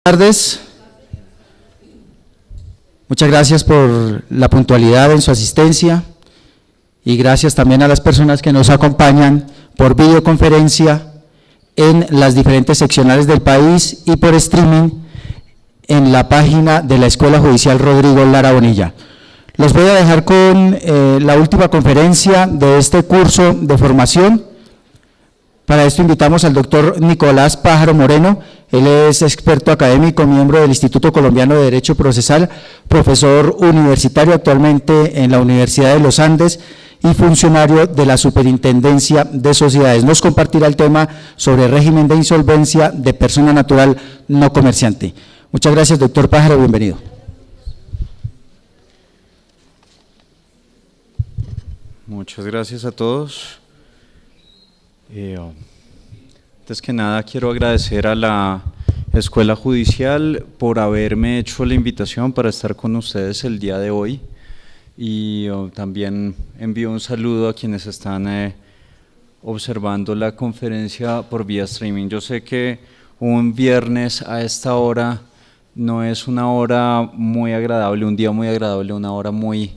Buenas tardes. Muchas gracias por la puntualidad en su asistencia y gracias también a las personas que nos acompañan por videoconferencia en las diferentes seccionales del país y por streaming en la página de la Escuela Judicial Rodrigo Lara Bonilla. Los voy a dejar con la última conferencia de este curso de formación. Para esto invitamos al doctor Nicolás Pájaro Moreno. Él es experto académico, miembro del Instituto Colombiano de Derecho Procesal, profesor universitario actualmente en la Universidad de los Andes y funcionario de la Superintendencia de Sociedades. Nos compartirá el tema sobre régimen de insolvencia de persona natural no comerciante. Muchas gracias, doctor Pájaro, bienvenido. Muchas gracias a todos. Antes que nada quiero agradecer a la Escuela Judicial por haberme hecho la invitación para estar con ustedes el día de hoy y también envío un saludo a quienes están observando la conferencia por vía streaming. Yo sé que un viernes a esta hora no es una hora muy agradable, un día muy agradable, una hora muy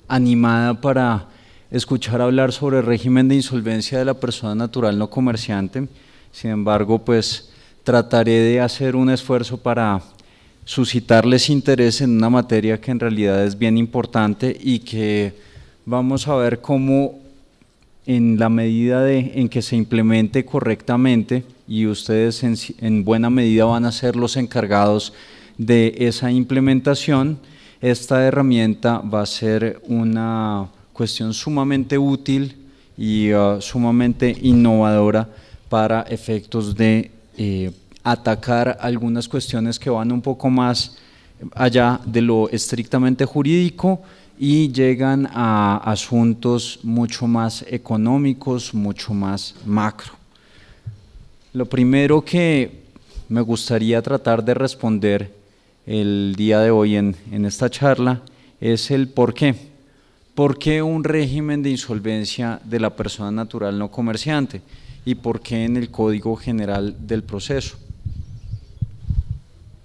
animada para escuchar hablar sobre el régimen de insolvencia de la persona natural no comerciante. Sin embargo, pues trataré de hacer un esfuerzo para suscitarles interés en una materia que en realidad es bien importante y que vamos a ver cómo en la medida en que se implemente correctamente, y ustedes en buena medida van a ser los encargados de esa implementación, esta herramienta va a ser una cuestión sumamente útil y sumamente innovadora para efectos de atacar algunas cuestiones que van un poco más allá de lo estrictamente jurídico y llegan a asuntos mucho más económicos, mucho más macro. Lo primero que me gustaría tratar de responder el día de hoy en esta charla es el por qué. ¿Por qué un régimen de insolvencia de la persona natural no comerciante? ¿Y por qué en el Código General del Proceso?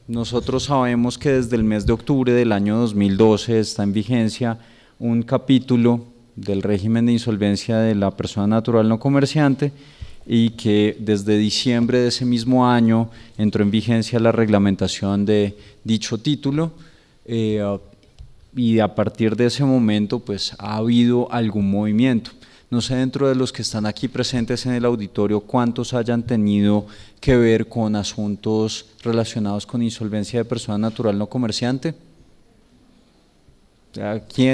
Nosotros sabemos que desde el mes de octubre del año 2012 está en vigencia un capítulo del régimen de insolvencia de la persona natural no comerciante y que desde diciembre de ese mismo año entró en vigencia la reglamentación de dicho título. Y a partir de ese momento pues ha habido algún movimiento. No sé dentro de los que están aquí presentes en el auditorio cuántos hayan tenido que ver con asuntos relacionados con insolvencia de persona natural no comerciante. Aquí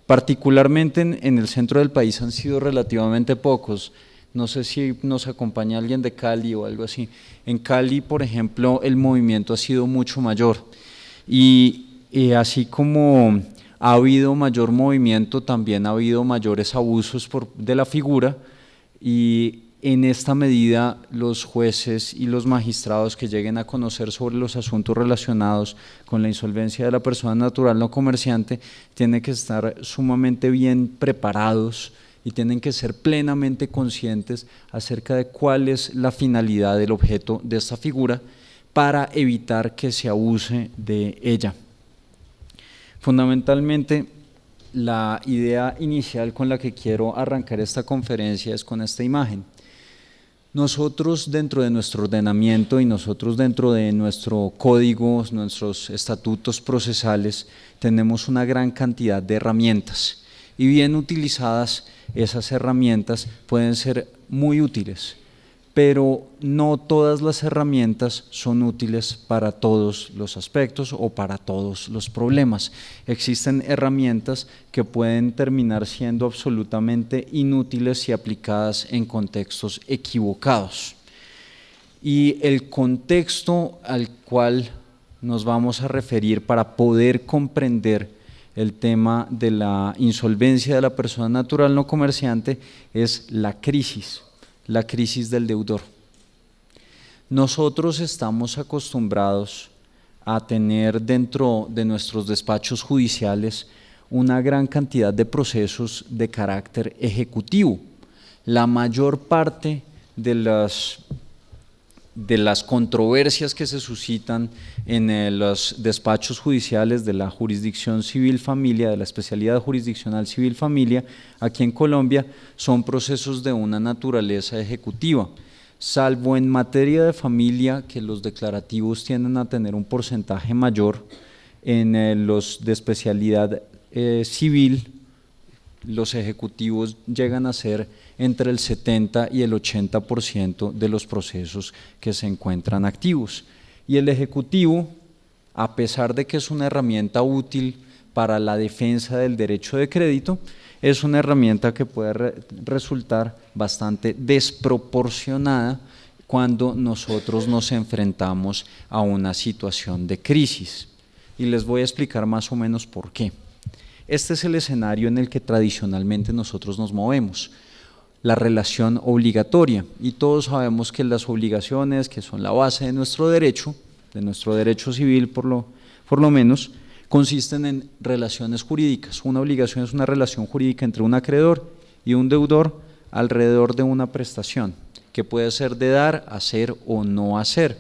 particularmente en el centro del país han sido relativamente pocos. No sé si nos acompaña alguien de Cali o algo así. En Cali, por ejemplo, el movimiento ha sido mucho mayor y así como ha habido mayor movimiento, también ha habido mayores abusos de la figura y en esta medida los jueces y los magistrados que lleguen a conocer sobre los asuntos relacionados con la insolvencia de la persona natural no comerciante tienen que estar sumamente bien preparados y tienen que ser plenamente conscientes acerca de cuál es la finalidad del objeto de esta figura para evitar que se abuse de ella. Fundamentalmente, la idea inicial con la que quiero arrancar esta conferencia es con esta imagen. Nosotros dentro de nuestro ordenamiento y nosotros dentro de nuestro código, nuestros estatutos procesales, tenemos una gran cantidad de herramientas y bien utilizadas esas herramientas pueden ser muy útiles, pero no todas las herramientas son útiles para todos los aspectos o para todos los problemas. Existen herramientas que pueden terminar siendo absolutamente inútiles si aplicadas en contextos equivocados. Y el contexto al cual nos vamos a referir para poder comprender el tema de la insolvencia de la persona natural no comerciante es la crisis del deudor. Nosotros estamos acostumbrados a tener dentro de nuestros despachos judiciales una gran cantidad de procesos de carácter ejecutivo. La mayor parte de las de las controversias que se suscitan en los despachos judiciales de la jurisdicción civil familia, de la especialidad jurisdiccional civil familia, aquí en Colombia, son procesos de una naturaleza ejecutiva, salvo en materia de familia, que los declarativos tienden a tener un porcentaje mayor. En los de especialidad civil, los ejecutivos llegan a ser entre el 70 y el 80% de los procesos que se encuentran activos. Y el ejecutivo, a pesar de que es una herramienta útil para la defensa del derecho de crédito, es una herramienta que puede resultar bastante desproporcionada cuando nosotros nos enfrentamos a una situación de crisis. Y les voy a explicar más o menos por qué. Este es el escenario en el que tradicionalmente nosotros nos movemos, la relación obligatoria, y todos sabemos que las obligaciones, que son la base de nuestro derecho civil por lo menos, consisten en relaciones jurídicas. Una obligación es una relación jurídica entre un acreedor y un deudor alrededor de una prestación, que puede ser de dar, hacer o no hacer.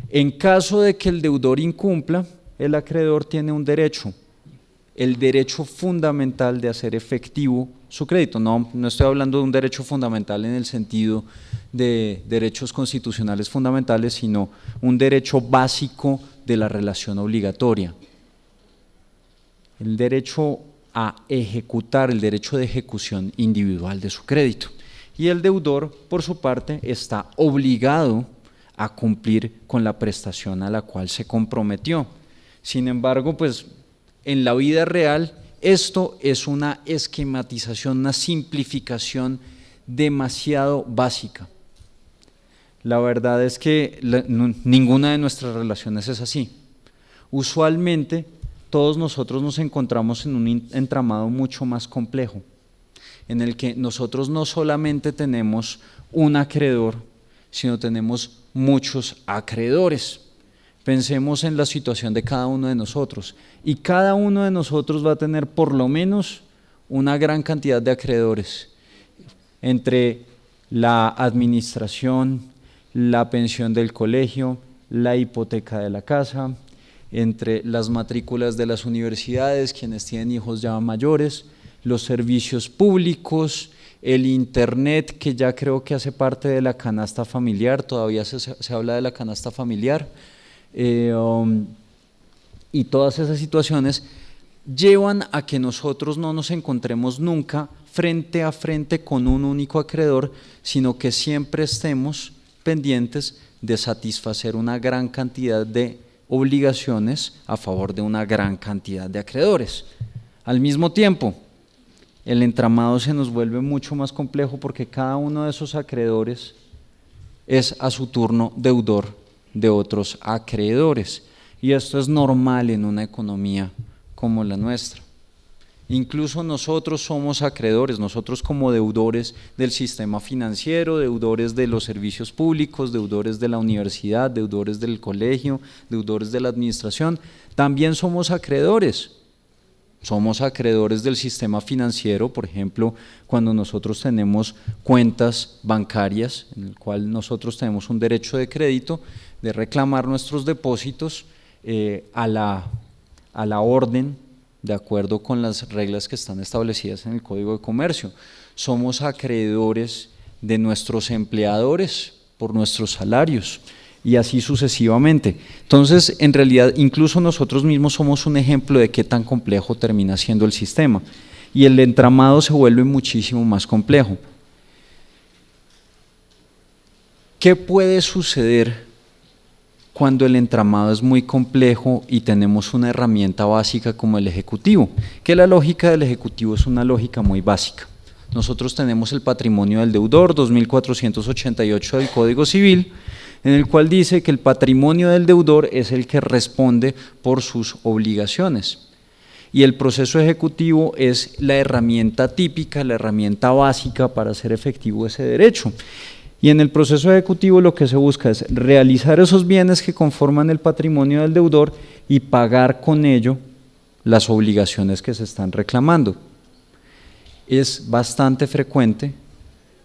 En caso de que el deudor incumpla, el acreedor tiene un derecho, el derecho fundamental de hacer efectivo su crédito. No estoy hablando de un derecho fundamental en el sentido de derechos constitucionales fundamentales, sino un derecho básico de la relación obligatoria. El derecho a ejecutar, el derecho de ejecución individual de su crédito. Y el deudor, por su parte, está obligado a cumplir con la prestación a la cual se comprometió. Sin embargo, pues en la vida real, esto es una esquematización, una simplificación demasiado básica. La verdad es que ninguna de nuestras relaciones es así. Usualmente, todos nosotros nos encontramos en un entramado mucho más complejo, en el que nosotros no solamente tenemos un acreedor, sino tenemos muchos acreedores. Pensemos en la situación de cada uno de nosotros, y cada uno de nosotros va a tener por lo menos una gran cantidad de acreedores, entre la administración, la pensión del colegio, la hipoteca de la casa, entre las matrículas de las universidades, quienes tienen hijos ya mayores, los servicios públicos, el internet, que ya creo que hace parte de la canasta familiar, todavía se habla de la canasta familiar, y todas esas situaciones llevan a que nosotros no nos encontremos nunca frente a frente con un único acreedor, sino que siempre estemos pendientes de satisfacer una gran cantidad de obligaciones a favor de una gran cantidad de acreedores. Al mismo tiempo, el entramado se nos vuelve mucho más complejo porque cada uno de esos acreedores es a su turno deudor de otros acreedores, y esto es normal en una economía como la nuestra. Incluso nosotros somos acreedores, nosotros como deudores del sistema financiero, deudores de los servicios públicos, deudores de la universidad, deudores del colegio, deudores de la administración, también somos acreedores. Somos acreedores del sistema financiero, por ejemplo, cuando nosotros tenemos cuentas bancarias, en el cual nosotros tenemos un derecho de crédito, de reclamar nuestros depósitos a la orden, de acuerdo con las reglas que están establecidas en el Código de Comercio. Somos acreedores de nuestros empleadores por nuestros salarios, y así sucesivamente. Entonces, en realidad, incluso nosotros mismos somos un ejemplo de qué tan complejo termina siendo el sistema, y el entramado se vuelve muchísimo más complejo. ¿Qué puede suceder cuando el entramado es muy complejo y tenemos una herramienta básica como el ejecutivo? Que la lógica del ejecutivo es una lógica muy básica. Nosotros tenemos el patrimonio del deudor, 2488 del Código Civil, en el cual dice que el patrimonio del deudor es el que responde por sus obligaciones. Y el proceso ejecutivo es la herramienta típica, la herramienta básica para hacer efectivo ese derecho. Y en el proceso ejecutivo lo que se busca es realizar esos bienes que conforman el patrimonio del deudor y pagar con ello las obligaciones que se están reclamando. Es bastante frecuente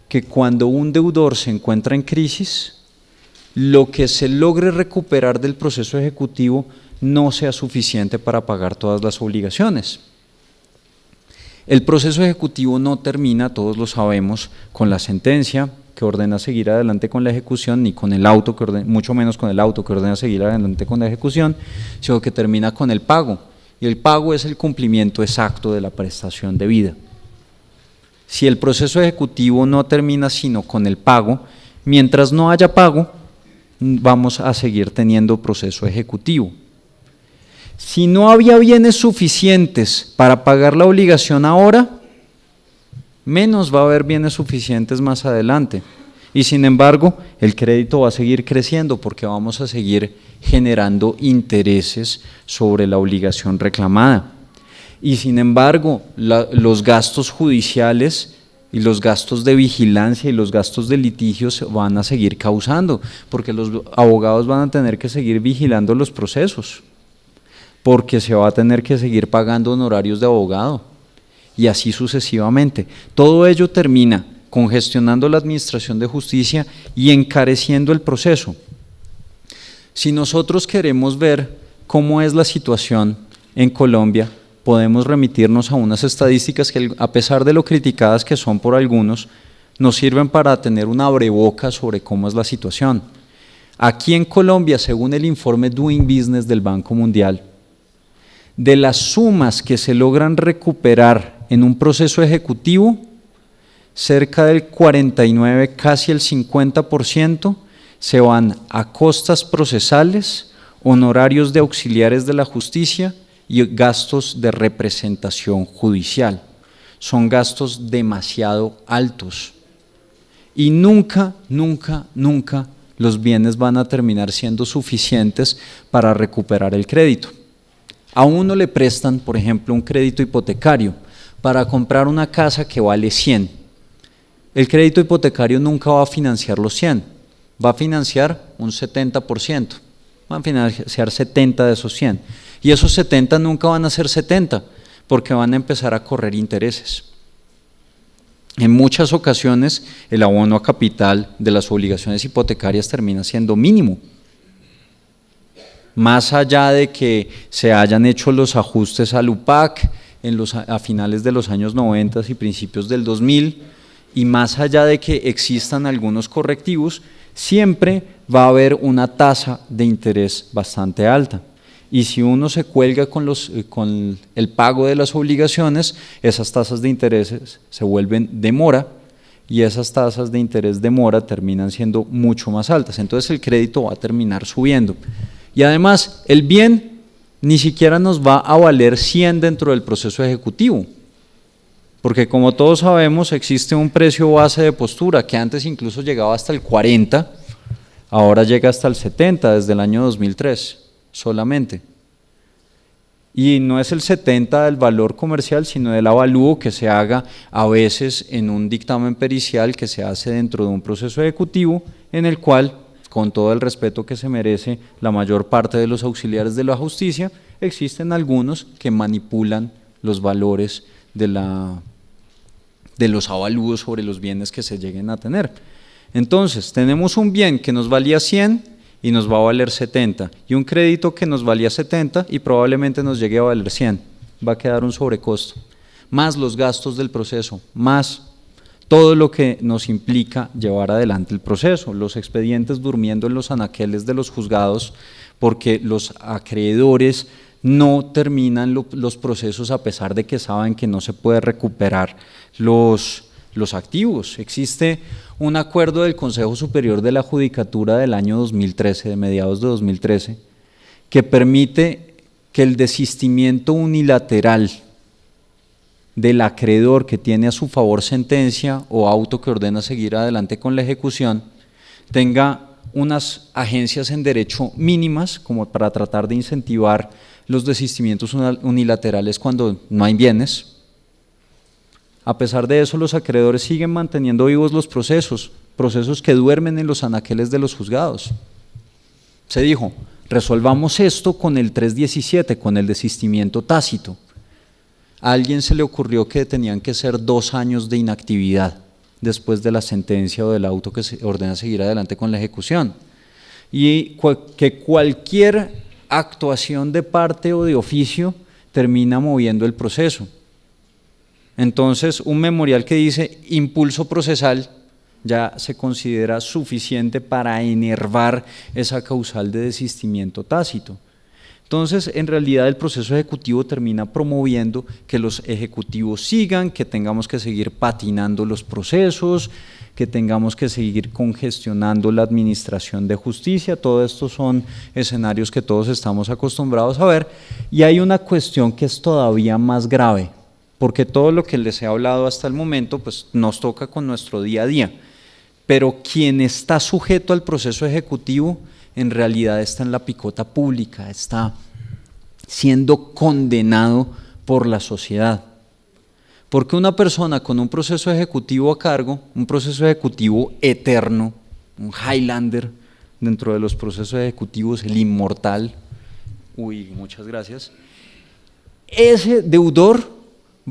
que cuando un deudor se encuentra en crisis, lo que se logre recuperar del proceso ejecutivo no sea suficiente para pagar todas las obligaciones. El proceso ejecutivo no termina, todos lo sabemos, con la sentencia que ordena seguir adelante con la ejecución, ni con el auto, mucho menos con el auto que ordena seguir adelante con la ejecución, sino que termina con el pago. Y el pago es el cumplimiento exacto de la prestación debida. Si el proceso ejecutivo no termina sino con el pago, mientras no haya pago, vamos a seguir teniendo proceso ejecutivo. Si no había bienes suficientes para pagar la obligación ahora, menos va a haber bienes suficientes más adelante. Y sin embargo, el crédito va a seguir creciendo porque vamos a seguir generando intereses sobre la obligación reclamada. Y sin embargo, los gastos judiciales y los gastos de vigilancia y los gastos de litigios van a seguir causando, porque los abogados van a tener que seguir vigilando los procesos, porque se va a tener que seguir pagando honorarios de abogado, y así sucesivamente. Todo ello termina congestionando la administración de justicia y encareciendo el proceso. Si nosotros queremos ver cómo es la situación en Colombia, podemos remitirnos a unas estadísticas que, a pesar de lo criticadas que son por algunos, nos sirven para tener un abrebocas sobre cómo es la situación. Aquí en Colombia, según el informe Doing Business del Banco Mundial, de las sumas que se logran recuperar en un proceso ejecutivo, cerca del 49, casi el 50%, se van a costas procesales, honorarios de auxiliares de la justicia y gastos de representación judicial. Son gastos demasiado altos y nunca los bienes van a terminar siendo suficientes para recuperar el crédito. A uno le prestan, por ejemplo, un crédito hipotecario para comprar una casa que vale 100. El crédito hipotecario nunca va a financiar los 100, va a financiar un 70%, va a financiar 70 de esos 100. Y esos 70 nunca van a ser 70, porque van a empezar a correr intereses. En muchas ocasiones, el abono a capital de las obligaciones hipotecarias termina siendo mínimo. Más allá de que se hayan hecho los ajustes al UPAC a finales de los años 90 y principios del 2000, y más allá de que existan algunos correctivos, siempre va a haber una tasa de interés bastante alta. Y si uno se cuelga con el pago de las obligaciones, esas tasas de intereses se vuelven de mora, y esas tasas de interés de mora terminan siendo mucho más altas. Entonces el crédito va a terminar subiendo. Y además, el bien ni siquiera nos va a valer 100 dentro del proceso ejecutivo, porque como todos sabemos, existe un precio base de postura que antes incluso llegaba hasta el 40, ahora llega hasta el 70 desde el año 2003 solamente. Y no es el 70 del valor comercial, sino del avalúo que se haga a veces en un dictamen pericial que se hace dentro de un proceso ejecutivo, en el cual, con todo el respeto que se merece la mayor parte de los auxiliares de la justicia, existen algunos que manipulan los valores de los avalúos sobre los bienes que se lleguen a tener. Entonces, tenemos un bien que nos valía 100 y nos va a valer 70, y un crédito que nos valía 70 y probablemente nos llegue a valer 100. Va a quedar un sobrecosto, más los gastos del proceso, más todo lo que nos implica llevar adelante el proceso, los expedientes durmiendo en los anaqueles de los juzgados, porque los acreedores no terminan los procesos a pesar de que saben que no se puede recuperar los activos. Existe un acuerdo del Consejo Superior de la Judicatura del año 2013, de mediados de 2013, que permite que el desistimiento unilateral del acreedor que tiene a su favor sentencia o auto que ordena seguir adelante con la ejecución tenga unas agencias en derecho mínimas como para tratar de incentivar los desistimientos unilaterales cuando no hay bienes. A pesar de eso, los acreedores siguen manteniendo vivos los procesos que duermen en los anaqueles de los juzgados. Se dijo, resolvamos esto con el 317, con el desistimiento tácito. A alguien se le ocurrió que tenían que ser 2 años de inactividad después de la sentencia o del auto que se ordena seguir adelante con la ejecución. y que cualquier actuación de parte o de oficio termina moviendo el proceso. Entonces, un memorial que dice impulso procesal ya se considera suficiente para enervar esa causal de desistimiento tácito. Entonces, en realidad el proceso ejecutivo termina promoviendo que los ejecutivos sigan, que tengamos que seguir patinando los procesos, que tengamos que seguir congestionando la administración de justicia. Todo esto son escenarios que todos estamos acostumbrados a ver, y hay una cuestión que es todavía más grave, porque todo lo que les he hablado hasta el momento pues nos toca con nuestro día a día, pero quien está sujeto al proceso ejecutivo en realidad está en la picota pública, está siendo condenado por la sociedad. Porque una persona con un proceso ejecutivo a cargo, un proceso ejecutivo eterno, un Highlander dentro de los procesos ejecutivos, el inmortal, muchas gracias, ese deudor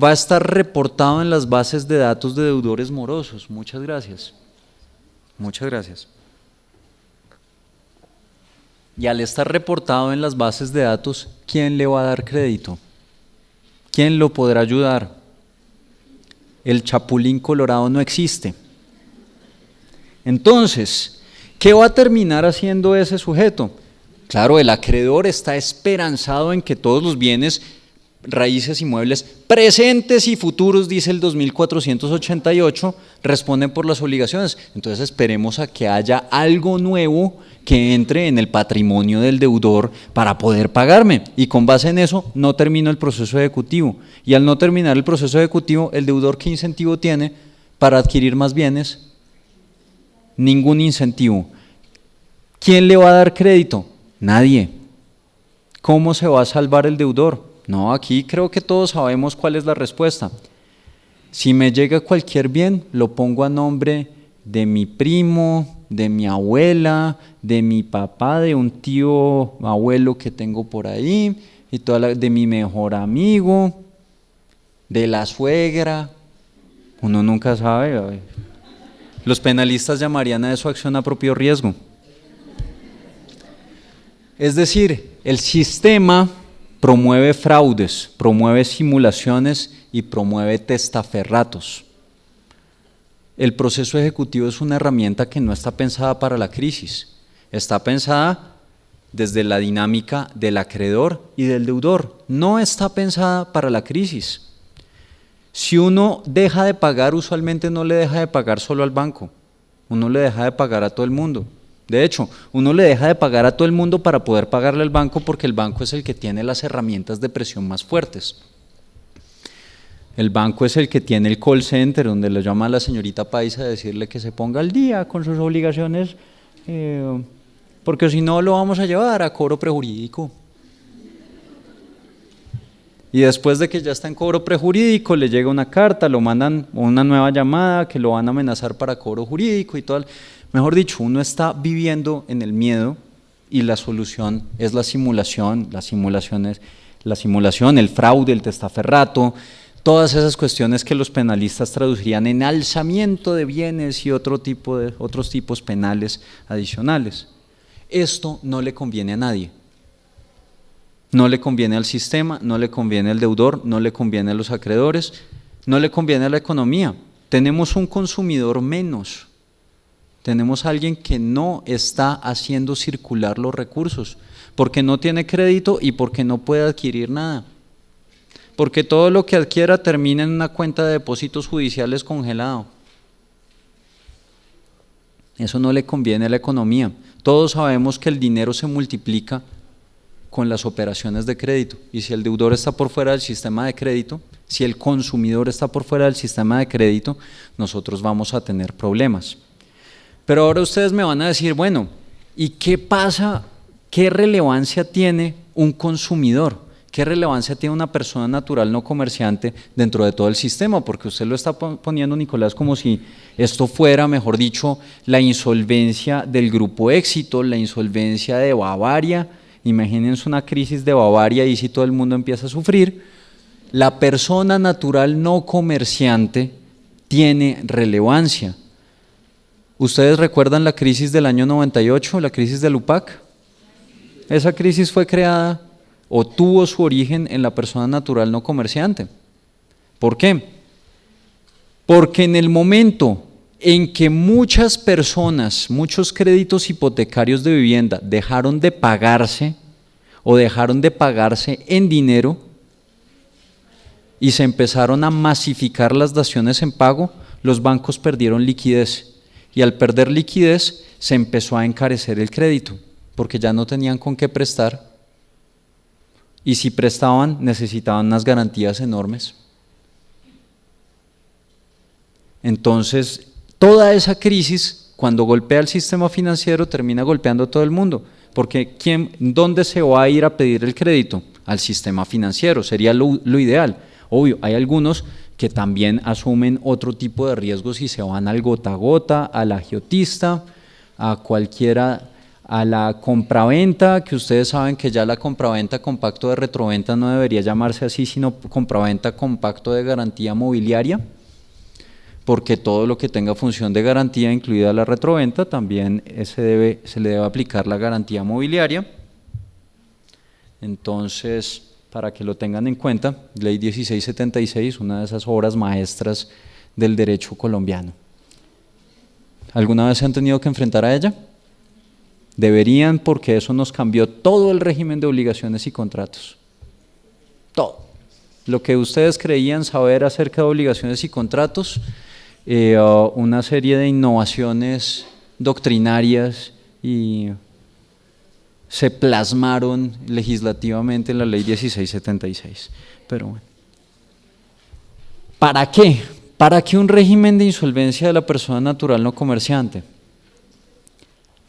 va a estar reportado en las bases de datos de deudores morosos. Muchas gracias. Muchas gracias. Y al estar reportado en las bases de datos, ¿quién le va a dar crédito? ¿Quién lo podrá ayudar? El chapulín colorado no existe. Entonces, ¿qué va a terminar haciendo ese sujeto? Claro, el acreedor está esperanzado en que todos los bienes, raíces, inmuebles, presentes y futuros, dice el 2488, responden por las obligaciones. Entonces esperemos a que haya algo nuevo que entre en el patrimonio del deudor para poder pagarme, y con base en eso no termino el proceso ejecutivo, y al no terminar el proceso ejecutivo, el deudor, ¿qué incentivo tiene para adquirir más bienes? Ningún incentivo. ¿Quién le va a dar crédito? Nadie. ¿Cómo se va a salvar el deudor? No, aquí creo que todos sabemos cuál es la respuesta. Si me llega cualquier bien, lo pongo a nombre de mi primo, de mi abuela, de mi papá, de un tío abuelo que tengo por ahí, y de mi mejor amigo, de la suegra. Uno nunca sabe. Los penalistas llamarían a eso acción a propio riesgo. Es decir, el sistema promueve fraudes, promueve simulaciones y promueve testaferratos. El proceso ejecutivo es una herramienta que no está pensada para la crisis, está pensada desde la dinámica del acreedor y del deudor, no está pensada para la crisis. Si uno deja de pagar, usualmente no le deja de pagar solo al banco, uno le deja de pagar a todo el mundo. De hecho, uno le deja de pagar a todo el mundo para poder pagarle al banco, porque el banco es el que tiene las herramientas de presión más fuertes. El banco es el que tiene el call center, donde le llama a la señorita paisa a decirle que se ponga al día con sus obligaciones, porque si no lo vamos a llevar a cobro prejurídico. Y después de que ya está en cobro prejurídico, le llega una carta, lo mandan una nueva llamada que lo van a amenazar para cobro jurídico y todo. Mejor dicho, uno está viviendo en el miedo, y la solución es la simulación, el fraude, el testaferrato, todas esas cuestiones que los penalistas traducirían en alzamiento de bienes y otros tipos penales adicionales. Esto no le conviene a nadie. No le conviene al sistema, no le conviene al deudor, no le conviene a los acreedores, no le conviene a la economía. Tenemos un consumidor menos. Tenemos a alguien que no está haciendo circular los recursos, porque no tiene crédito y porque no puede adquirir nada. Porque todo lo que adquiera termina en una cuenta de depósitos judiciales congelado. Eso no le conviene a la economía. Todos sabemos que el dinero se multiplica con las operaciones de crédito, y si el deudor está por fuera del sistema de crédito, si el consumidor está por fuera del sistema de crédito, nosotros vamos a tener problemas. Pero ahora ustedes me van a decir, bueno, ¿y qué pasa? ¿Qué relevancia tiene un consumidor? ¿Qué relevancia tiene una persona natural no comerciante dentro de todo el sistema? Porque usted lo está poniendo, Nicolás, como si esto fuera, mejor dicho, la insolvencia del Grupo Éxito, la insolvencia de Bavaria. Imagínense una crisis de Bavaria y si todo el mundo empieza a sufrir. La persona natural no comerciante tiene relevancia. ¿Ustedes recuerdan la crisis del año 98, la crisis del UPAC? Esa crisis fue creada o tuvo su origen en la persona natural no comerciante. ¿Por qué? Porque en el momento en que muchas personas, muchos créditos hipotecarios de vivienda dejaron de pagarse o dejaron de pagarse en dinero y se empezaron a masificar las daciones en pago, los bancos perdieron liquidez y al perder liquidez se empezó a encarecer el crédito porque ya no tenían con qué prestar y si prestaban necesitaban unas garantías enormes. Entonces, toda esa crisis, cuando golpea el sistema financiero, termina golpeando a todo el mundo, porque ¿dónde se va a ir a pedir el crédito? Al sistema financiero, sería lo ideal. Obvio, hay algunos que también asumen otro tipo de riesgos y se van al gota a gota, al agiotista, a la compraventa, que ustedes saben que ya la compraventa con pacto de retroventa no debería llamarse así, sino compraventa con pacto de garantía mobiliaria, porque todo lo que tenga función de garantía, incluida la retroventa, también se le debe aplicar la garantía mobiliaria. Entonces, para que lo tengan en cuenta, Ley 1676, una de esas obras maestras del derecho colombiano. ¿Alguna vez se han tenido que enfrentar a ella? Deberían, porque eso nos cambió todo el régimen de obligaciones y contratos. Todo. Lo que ustedes creían saber acerca de obligaciones y contratos, una serie de innovaciones doctrinarias y se plasmaron legislativamente en la Ley 1676. Pero bueno, ¿para qué? ¿Para qué un régimen de insolvencia de la persona natural no comerciante?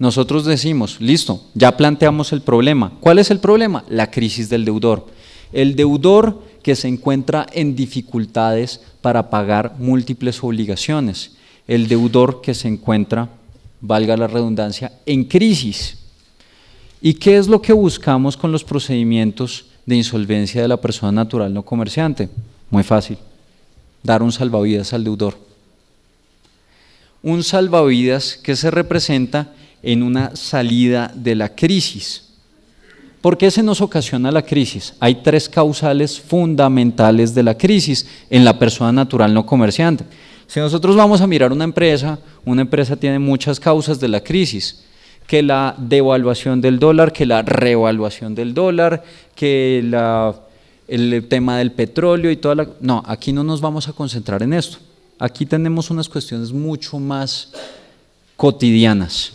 Nosotros decimos, listo, ya planteamos el problema. ¿Cuál es el problema? La crisis del deudor. El deudor que se encuentra en dificultades para pagar múltiples obligaciones. El deudor que se encuentra, valga la redundancia, en crisis. ¿Y qué es lo que buscamos con los procedimientos de insolvencia de la persona natural no comerciante? Muy fácil, dar un salvavidas al deudor. Un salvavidas que se representa en una salida de la crisis. ¿Por qué se nos ocasiona la crisis? Hay tres causales fundamentales de la crisis en la persona natural no comerciante. Si nosotros vamos a mirar una empresa tiene muchas causas de la crisis, que la devaluación del dólar, que la revaluación del dólar, que el tema del petróleo y toda la… No, aquí no nos vamos a concentrar en esto. Aquí tenemos unas cuestiones mucho más cotidianas.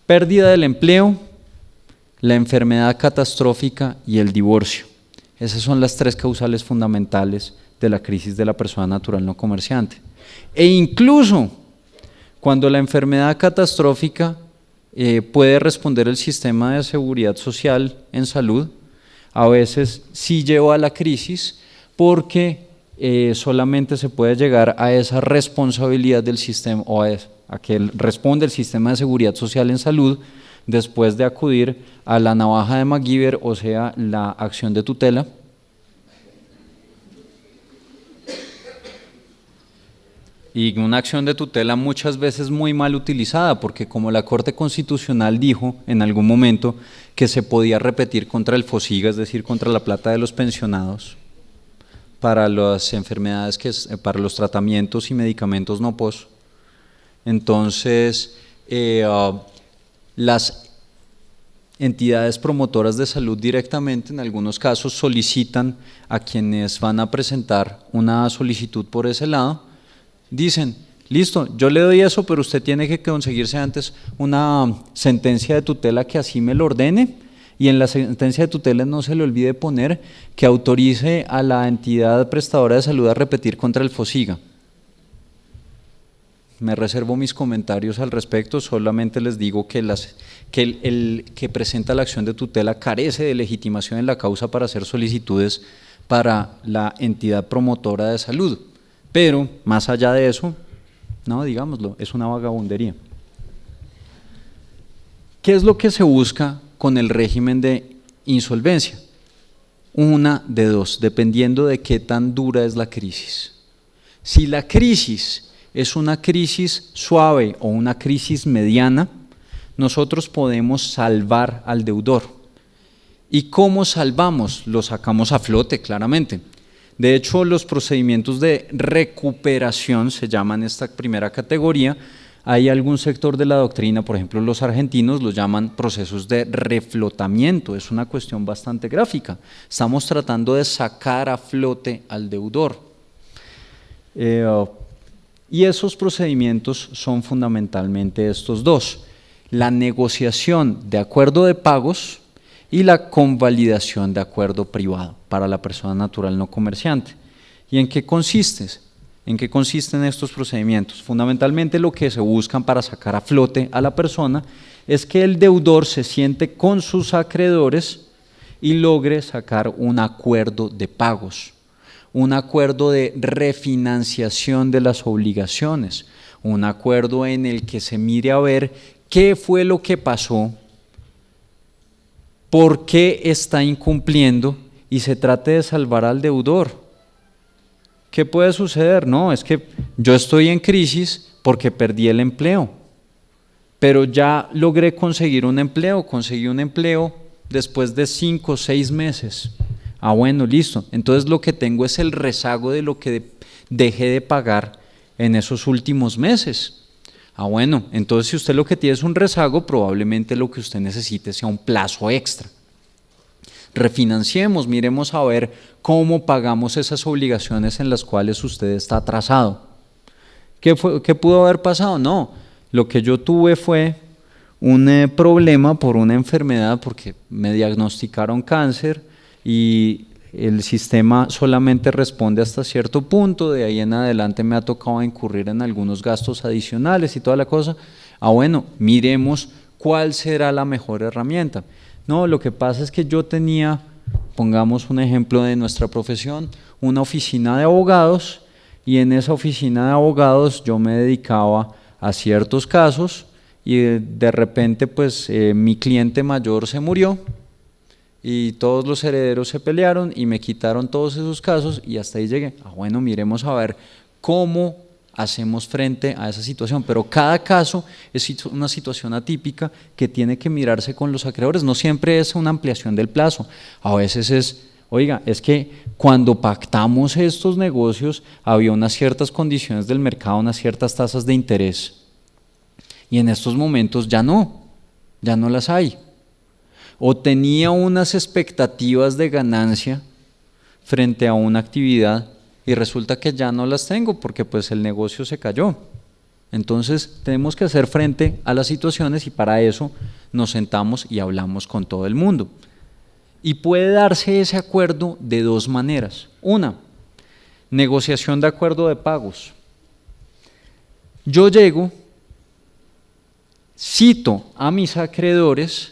Pérdida del empleo, la enfermedad catastrófica y el divorcio. Esas son las tres causales fundamentales de la crisis de la persona natural no comerciante. E incluso cuando la enfermedad catastrófica puede responder el sistema de seguridad social en salud, a veces sí lleva a la crisis porque solamente se puede llegar a esa responsabilidad del sistema o a que responde el sistema de seguridad social en salud después de acudir a la navaja de MacGyver, o sea, la acción de tutela. Y una acción de tutela muchas veces muy mal utilizada, porque como la Corte Constitucional dijo en algún momento que se podía repetir contra el FOSIGA, es decir, contra la plata de los pensionados, para las enfermedades, para los tratamientos y medicamentos no POS. Entonces, las entidades promotoras de salud directamente en algunos casos solicitan a quienes van a presentar una solicitud por ese lado, dicen, listo, yo le doy eso, pero usted tiene que conseguirse antes una sentencia de tutela que así me lo ordene, y en la sentencia de tutela no se le olvide poner que autorice a la entidad prestadora de salud a repetir contra el FOSIGA. Me reservo mis comentarios al respecto, solamente les digo que el que presenta la acción de tutela carece de legitimación en la causa para hacer solicitudes para la entidad promotora de salud. Pero, más allá de eso, no, digámoslo, es una vagabundería. ¿Qué es lo que se busca con el régimen de insolvencia? Una de dos, dependiendo de qué tan dura es la crisis. Si la crisis es una crisis suave o una crisis mediana, nosotros podemos salvar al deudor. ¿Y cómo salvamos? Lo sacamos a flote, claramente. De hecho, los procedimientos de recuperación se llaman esta primera categoría. Hay algún sector de la doctrina, por ejemplo los argentinos, los llaman procesos de reflotamiento. Es una cuestión bastante gráfica. Estamos tratando de sacar a flote al deudor. Y esos procedimientos son fundamentalmente estos dos: la negociación de acuerdo de pagos y la convalidación de acuerdo privado para la persona natural no comerciante. ¿Y en qué consiste? ¿En qué consisten estos procedimientos? Fundamentalmente lo que se buscan para sacar a flote a la persona es que el deudor se siente con sus acreedores y logre sacar un acuerdo de pagos, un acuerdo de refinanciación de las obligaciones, un acuerdo en el que se mire a ver qué fue lo que pasó, por qué está incumpliendo y se trate de salvar al deudor. ¿Qué puede suceder? No, es que yo estoy en crisis porque perdí el empleo, pero ya logré conseguir un empleo, conseguí un empleo después de 5 o 6 meses. Bueno, listo. Entonces lo que tengo es el rezago de lo que dejé de pagar en esos últimos meses. Bueno, entonces si usted lo que tiene es un rezago, probablemente lo que usted necesite sea un plazo extra. Refinanciemos, miremos a ver cómo pagamos esas obligaciones en las cuales usted está atrasado. ¿Qué pudo haber pasado? No, lo que yo tuve fue un problema por una enfermedad, porque me diagnosticaron cáncer y el sistema solamente responde hasta cierto punto, de ahí en adelante me ha tocado incurrir en algunos gastos adicionales y toda la cosa. Bueno, miremos cuál será la mejor herramienta. No, lo que pasa es que yo tenía, pongamos un ejemplo de nuestra profesión, una oficina de abogados, y en esa oficina de abogados yo me dedicaba a ciertos casos y de repente pues mi cliente mayor se murió y todos los herederos se pelearon y me quitaron todos esos casos y hasta ahí llegué. Bueno, miremos a ver cómo hacemos frente a esa situación, pero cada caso es una situación atípica que tiene que mirarse con los acreedores. No siempre es una ampliación del plazo, a veces es, oiga, es que cuando pactamos estos negocios había unas ciertas condiciones del mercado, unas ciertas tasas de interés y en estos momentos ya no las hay. O tenía unas expectativas de ganancia frente a una actividad y resulta que ya no las tengo porque pues el negocio se cayó. Entonces tenemos que hacer frente a las situaciones y para eso nos sentamos y hablamos con todo el mundo. Y puede darse ese acuerdo de dos maneras. Una, negociación de acuerdo de pagos. Yo llego, cito a mis acreedores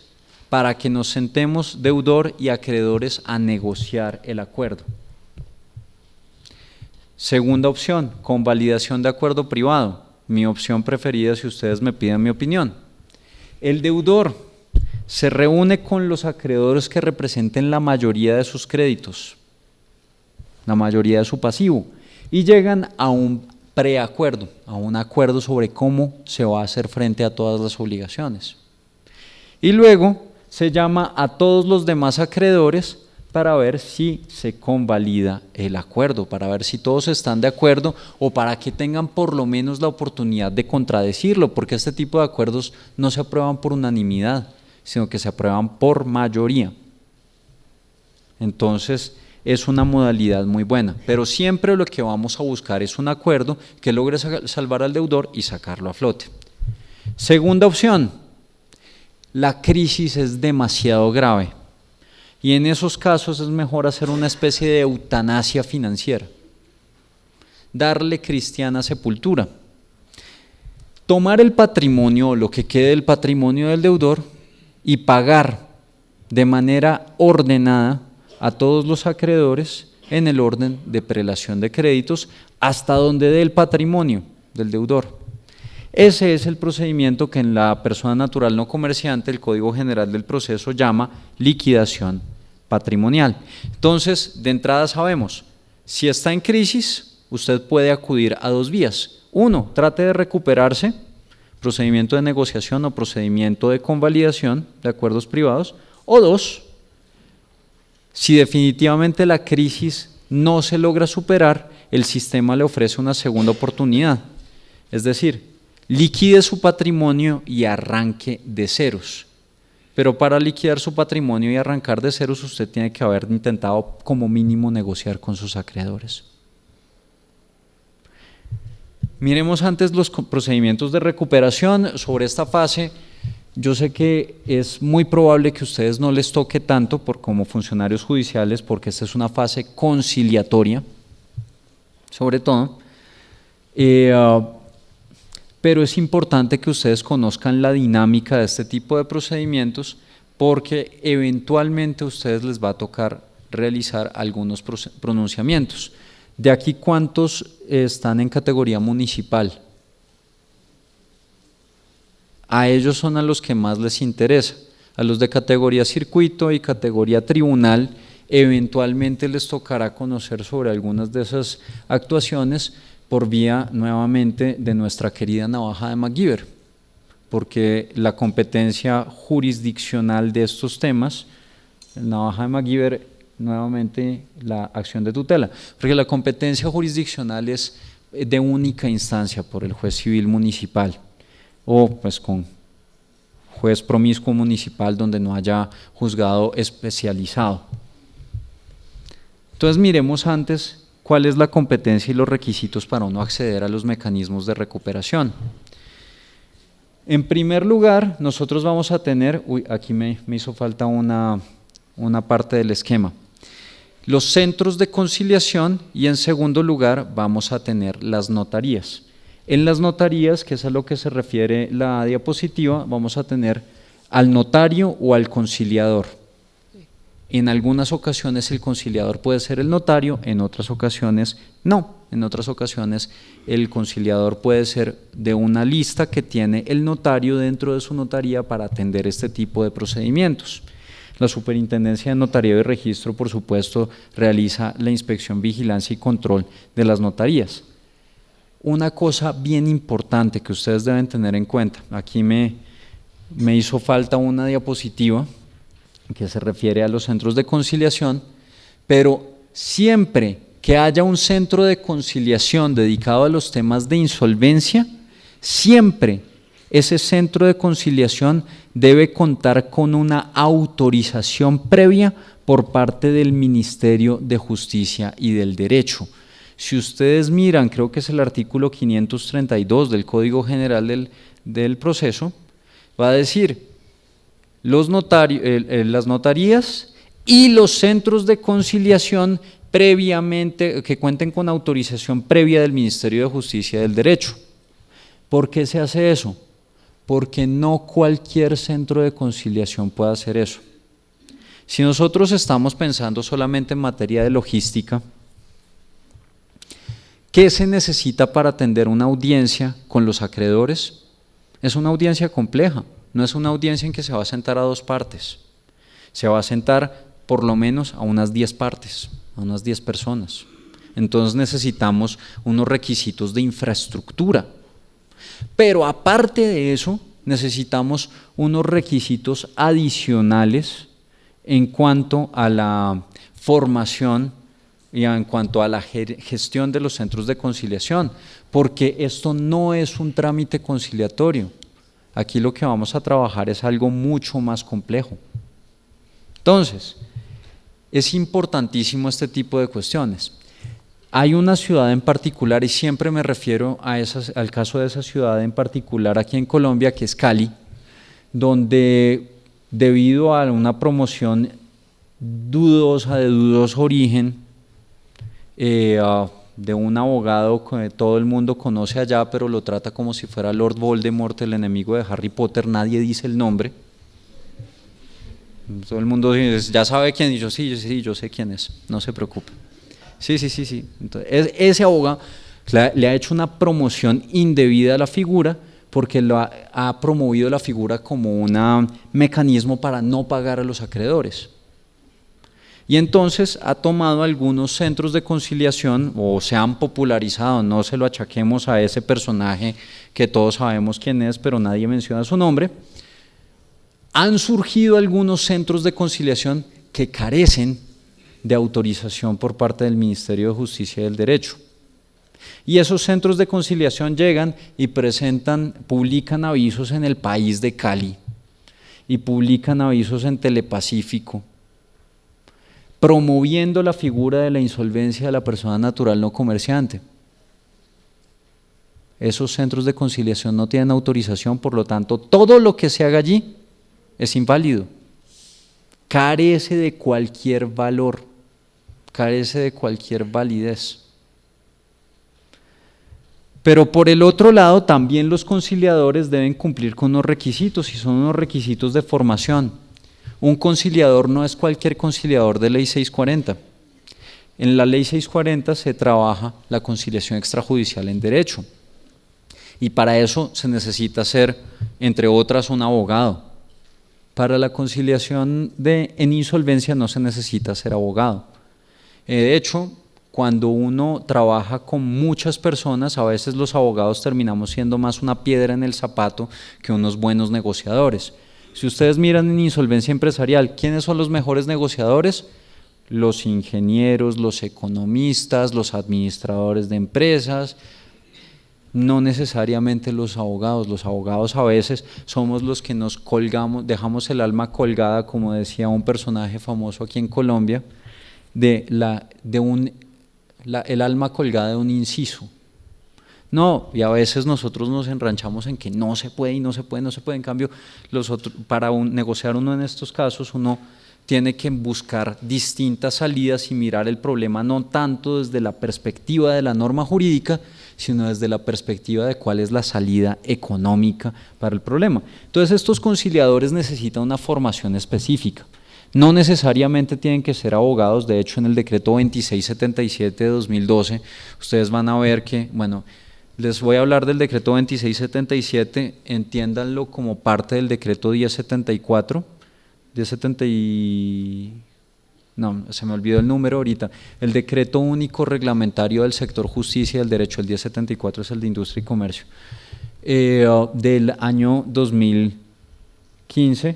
para que nos sentemos deudor y acreedores a negociar el acuerdo. Segunda opción, convalidación de acuerdo privado. Mi opción preferida si ustedes me piden mi opinión. El deudor se reúne con los acreedores que representen la mayoría de sus créditos, la mayoría de su pasivo, y llegan a un preacuerdo, a un acuerdo sobre cómo se va a hacer frente a todas las obligaciones. Y luego se llama a todos los demás acreedores para ver si se convalida el acuerdo, para ver si todos están de acuerdo o para que tengan por lo menos la oportunidad de contradecirlo, porque este tipo de acuerdos no se aprueban por unanimidad, sino que se aprueban por mayoría. Entonces es una modalidad muy buena, pero siempre lo que vamos a buscar es un acuerdo que logre salvar al deudor y sacarlo a flote. Segunda opción, la crisis es demasiado grave y en esos casos es mejor hacer una especie de eutanasia financiera, darle cristiana sepultura, tomar el patrimonio o lo que quede del patrimonio del deudor y pagar de manera ordenada a todos los acreedores en el orden de prelación de créditos hasta donde dé el patrimonio del deudor. Ese es el procedimiento que en la persona natural no comerciante el Código General del Proceso llama liquidación patrimonial. Entonces, de entrada sabemos, si está en crisis, usted puede acudir a dos vías. uno, trate de recuperarse, procedimiento de negociación o procedimiento de convalidación de acuerdos privados, o dos, si definitivamente la crisis no se logra superar, el sistema le ofrece una segunda oportunidad, es decir, liquide su patrimonio y arranque de ceros. Pero para liquidar su patrimonio y arrancar de ceros, usted tiene que haber intentado como mínimo negociar con sus acreedores. Miremos antes los procedimientos de recuperación. Sobre esta fase, yo sé que es muy probable que a ustedes no les toque tanto como funcionarios judiciales, porque esta es una fase conciliatoria, sobre todo, pero es importante que ustedes conozcan la dinámica de este tipo de procedimientos, porque eventualmente a ustedes les va a tocar realizar algunos pronunciamientos. De aquí, ¿cuántos están en categoría municipal? A ellos son a los que más les interesa. A los de categoría circuito y categoría tribunal, eventualmente les tocará conocer sobre algunas de esas actuaciones por vía, nuevamente, de nuestra querida navaja de MacGyver, porque la competencia jurisdiccional de estos temas, la navaja de MacGyver, nuevamente la acción de tutela, porque la competencia jurisdiccional es de única instancia por el juez civil municipal, o pues con juez promiscuo municipal donde no haya juzgado especializado. Entonces miremos antes cuál es la competencia y los requisitos para uno acceder a los mecanismos de recuperación. En primer lugar, nosotros vamos a tener, aquí me hizo falta una parte del esquema, los centros de conciliación, y en segundo lugar vamos a tener las notarías. En las notarías, que es a lo que se refiere la diapositiva, vamos a tener al notario o al conciliador. En algunas ocasiones el conciliador puede ser el notario, en otras ocasiones no. En otras ocasiones el conciliador puede ser de una lista que tiene el notario dentro de su notaría para atender este tipo de procedimientos. La Superintendencia de Notaría y Registro, por supuesto, realiza la inspección, vigilancia y control de las notarías. Una cosa bien importante que ustedes deben tener en cuenta, aquí me hizo falta una diapositiva que se refiere a los centros de conciliación, pero siempre que haya un centro de conciliación dedicado a los temas de insolvencia, siempre ese centro de conciliación debe contar con una autorización previa por parte del Ministerio de Justicia y del Derecho. Si ustedes miran, creo que es el artículo 532 del Código General del Proceso, va a decir las notarías y los centros de conciliación previamente, que cuenten con autorización previa del Ministerio de Justicia y del Derecho. ¿Por qué se hace eso? Porque no cualquier centro de conciliación puede hacer eso. Si nosotros estamos pensando solamente en materia de logística, ¿qué se necesita para atender una audiencia con los acreedores? Es una audiencia compleja, no es una audiencia en que se va a sentar a dos partes, se va a sentar por lo menos a unas 10 partes, a unas 10 personas. Entonces necesitamos unos requisitos de infraestructura. Pero aparte de eso, necesitamos unos requisitos adicionales en cuanto a la formación y en cuanto a la gestión de los centros de conciliación, porque esto no es un trámite conciliatorio. Aquí lo que vamos a trabajar es algo mucho más complejo. Entonces, es importantísimo este tipo de cuestiones. Hay una ciudad en particular, y siempre me refiero al caso de esa ciudad en particular aquí en Colombia, que es Cali, donde debido a una promoción dudosa, de dudoso origen, de un abogado que todo el mundo conoce allá, pero lo trata como si fuera Lord Voldemort, el enemigo de Harry Potter, nadie dice el nombre. Todo el mundo dice, ya sabe quién, y yo sí, yo sé quién es, no se preocupe. Sí. Entonces, ese abogado le ha hecho una promoción indebida a la figura porque ha promovido la figura como un mecanismo para no pagar a los acreedores. Y entonces ha tomado algunos centros de conciliación, o se han popularizado, no se lo achaquemos a ese personaje que todos sabemos quién es, pero nadie menciona su nombre. Han surgido algunos centros de conciliación que carecen de autorización por parte del Ministerio de Justicia y del Derecho. Y esos centros de conciliación llegan y publican avisos en El País de Cali y publican avisos en Telepacífico, promoviendo la figura de la insolvencia de la persona natural no comerciante. Esos centros de conciliación no tienen autorización, por lo tanto, todo lo que se haga allí es inválido, carece de cualquier valor, carece de cualquier validez. Pero por el otro lado, también los conciliadores deben cumplir con unos requisitos, y son unos requisitos de formación. Un conciliador no es cualquier conciliador de Ley 640. En la Ley 640 se trabaja la conciliación extrajudicial en derecho, y para eso se necesita ser, entre otras, un abogado. Para la conciliación en insolvencia no se necesita ser abogado. De hecho, cuando uno trabaja con muchas personas, a veces los abogados terminamos siendo más una piedra en el zapato que unos buenos negociadores. Si ustedes miran en insolvencia empresarial, ¿quiénes son los mejores negociadores? Los ingenieros, los economistas, los administradores de empresas, no necesariamente los abogados. Los abogados a veces somos los que nos colgamos, dejamos el alma colgada, como decía un personaje famoso aquí en Colombia, el alma colgada de un inciso. No, y a veces nosotros nos enranchamos en que no se puede y no se puede, no se puede. En cambio, para negociar uno en estos casos, uno tiene que buscar distintas salidas y mirar el problema no tanto desde la perspectiva de la norma jurídica, sino desde la perspectiva de cuál es la salida económica para el problema. Entonces, estos conciliadores necesitan una formación específica. No necesariamente tienen que ser abogados. De hecho, en el decreto 2677 de 2012, ustedes van a ver que, bueno, les voy a hablar del decreto 2677, entiéndanlo como parte del decreto 1074, no, se me olvidó el número ahorita, el decreto único reglamentario del sector justicia y del derecho, el 1074 es el de industria y comercio, del año 2015,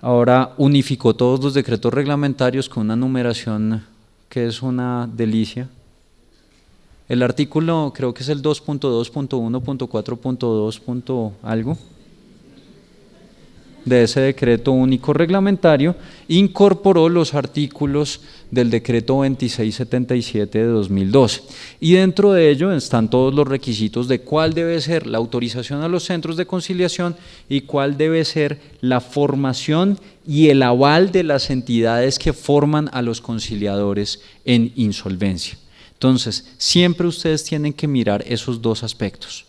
ahora unificó todos los decretos reglamentarios con una numeración que es una delicia. El artículo creo que es el 2.2.1.4.2. algo de ese decreto único reglamentario, incorporó los artículos del decreto 2677 de 2012, y dentro de ello están todos los requisitos de cuál debe ser la autorización a los centros de conciliación y cuál debe ser la formación y el aval de las entidades que forman a los conciliadores en insolvencia. Entonces, siempre ustedes tienen que mirar esos dos aspectos.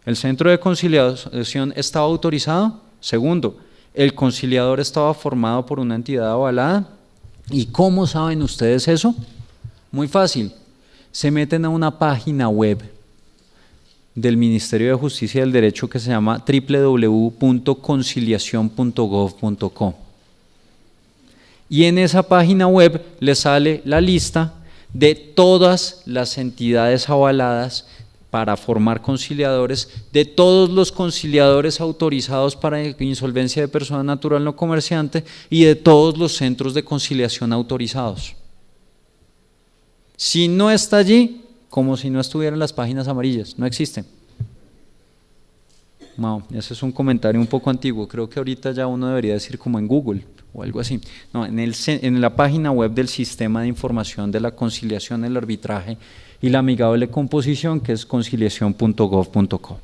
¿El centro de conciliación estaba autorizado? Segundo, ¿el conciliador estaba formado por una entidad avalada? ¿Y cómo saben ustedes eso? Muy fácil, se meten a una página web del Ministerio de Justicia y del Derecho que se llama www.conciliacion.gov.co, y en esa página web les sale la lista de todas las entidades avaladas para formar conciliadores, de todos los conciliadores autorizados para insolvencia de persona natural no comerciante y de todos los centros de conciliación autorizados. Si no está allí, como si no estuvieran las páginas amarillas, no existen. No, ese es un comentario un poco antiguo, creo que ahorita ya uno debería decir como en Google o algo así. No, en la página web del Sistema de Información de la Conciliación, el Arbitraje y la Amigable Composición, que es conciliacion.gov.co.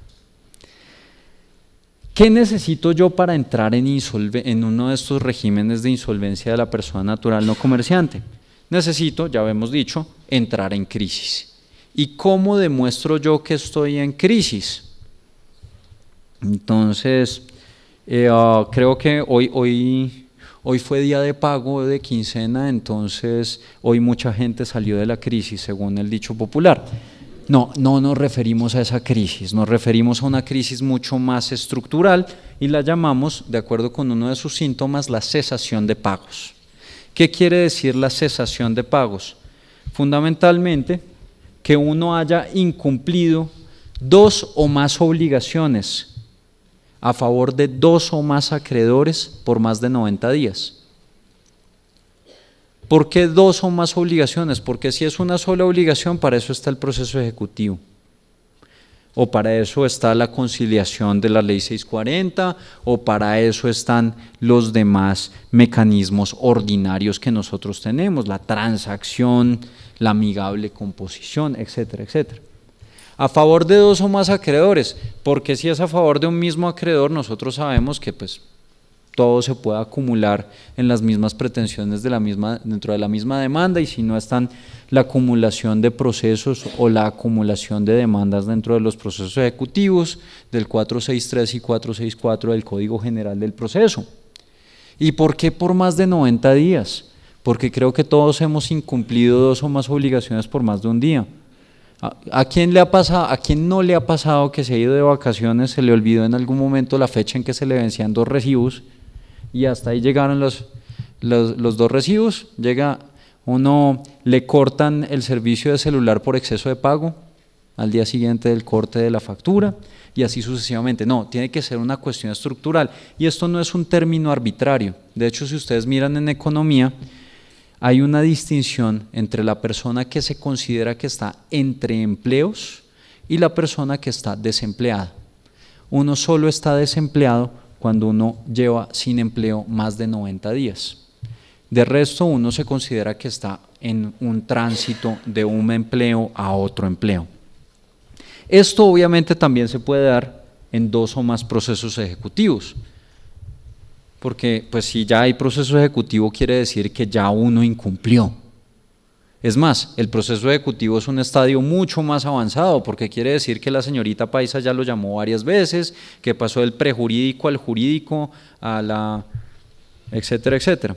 ¿Qué necesito yo para entrar en uno de estos regímenes de insolvencia de la persona natural no comerciante? Necesito, ya habíamos dicho, entrar en crisis. ¿Y cómo demuestro yo que estoy en crisis? Entonces, creo que hoy fue día de pago de quincena, entonces hoy mucha gente salió de la crisis, según el dicho popular. No nos referimos a esa crisis, nos referimos a una crisis mucho más estructural y la llamamos, de acuerdo con uno de sus síntomas, la cesación de pagos. ¿Qué ¿Qué quiere decir la cesación de pagos? Fundamentalmente, que uno haya incumplido 2 o más obligaciones a favor de 2 o más acreedores por más de 90 días. ¿Por qué 2 o más obligaciones? Porque si es una sola obligación, para eso está el proceso ejecutivo. O para eso está la conciliación de la ley 640, o para eso están los demás mecanismos ordinarios que nosotros tenemos, la transacción, la amigable composición, etcétera, etcétera. A favor de 2 o más acreedores, porque si es a favor de un mismo acreedor, nosotros sabemos que pues todo se puede acumular en las mismas pretensiones dentro de la misma demanda, y si no están la acumulación de procesos o la acumulación de demandas dentro de los procesos ejecutivos del 463 y 464 del Código General del Proceso. ¿Y por qué por más de 90 días? Porque creo que todos hemos incumplido 2 o más obligaciones por más de un día. ¿A quién le ha pasado, a quién no le ha pasado que se ha ido de vacaciones, se le olvidó en algún momento la fecha en que se le vencían 2 recibos y hasta ahí llegaron los 2 recibos? Uno le cortan el servicio de celular por exceso de pago al día siguiente del corte de la factura y así sucesivamente. No, tiene que ser una cuestión estructural, y esto no es un término arbitrario. De hecho, si ustedes miran en economía, hay una distinción entre la persona que se considera que está entre empleos y la persona que está desempleada. Uno solo está desempleado cuando uno lleva sin empleo más de 90 días. De resto, uno se considera que está en un tránsito de un empleo a otro empleo. Esto obviamente también se puede dar en 2 o más procesos ejecutivos, porque pues si ya hay proceso ejecutivo quiere decir que ya uno incumplió. Es más, el proceso ejecutivo es un estadio mucho más avanzado, porque quiere decir que la señorita Paisa ya lo llamó varias veces, que pasó del prejurídico al jurídico, etcétera, etcétera.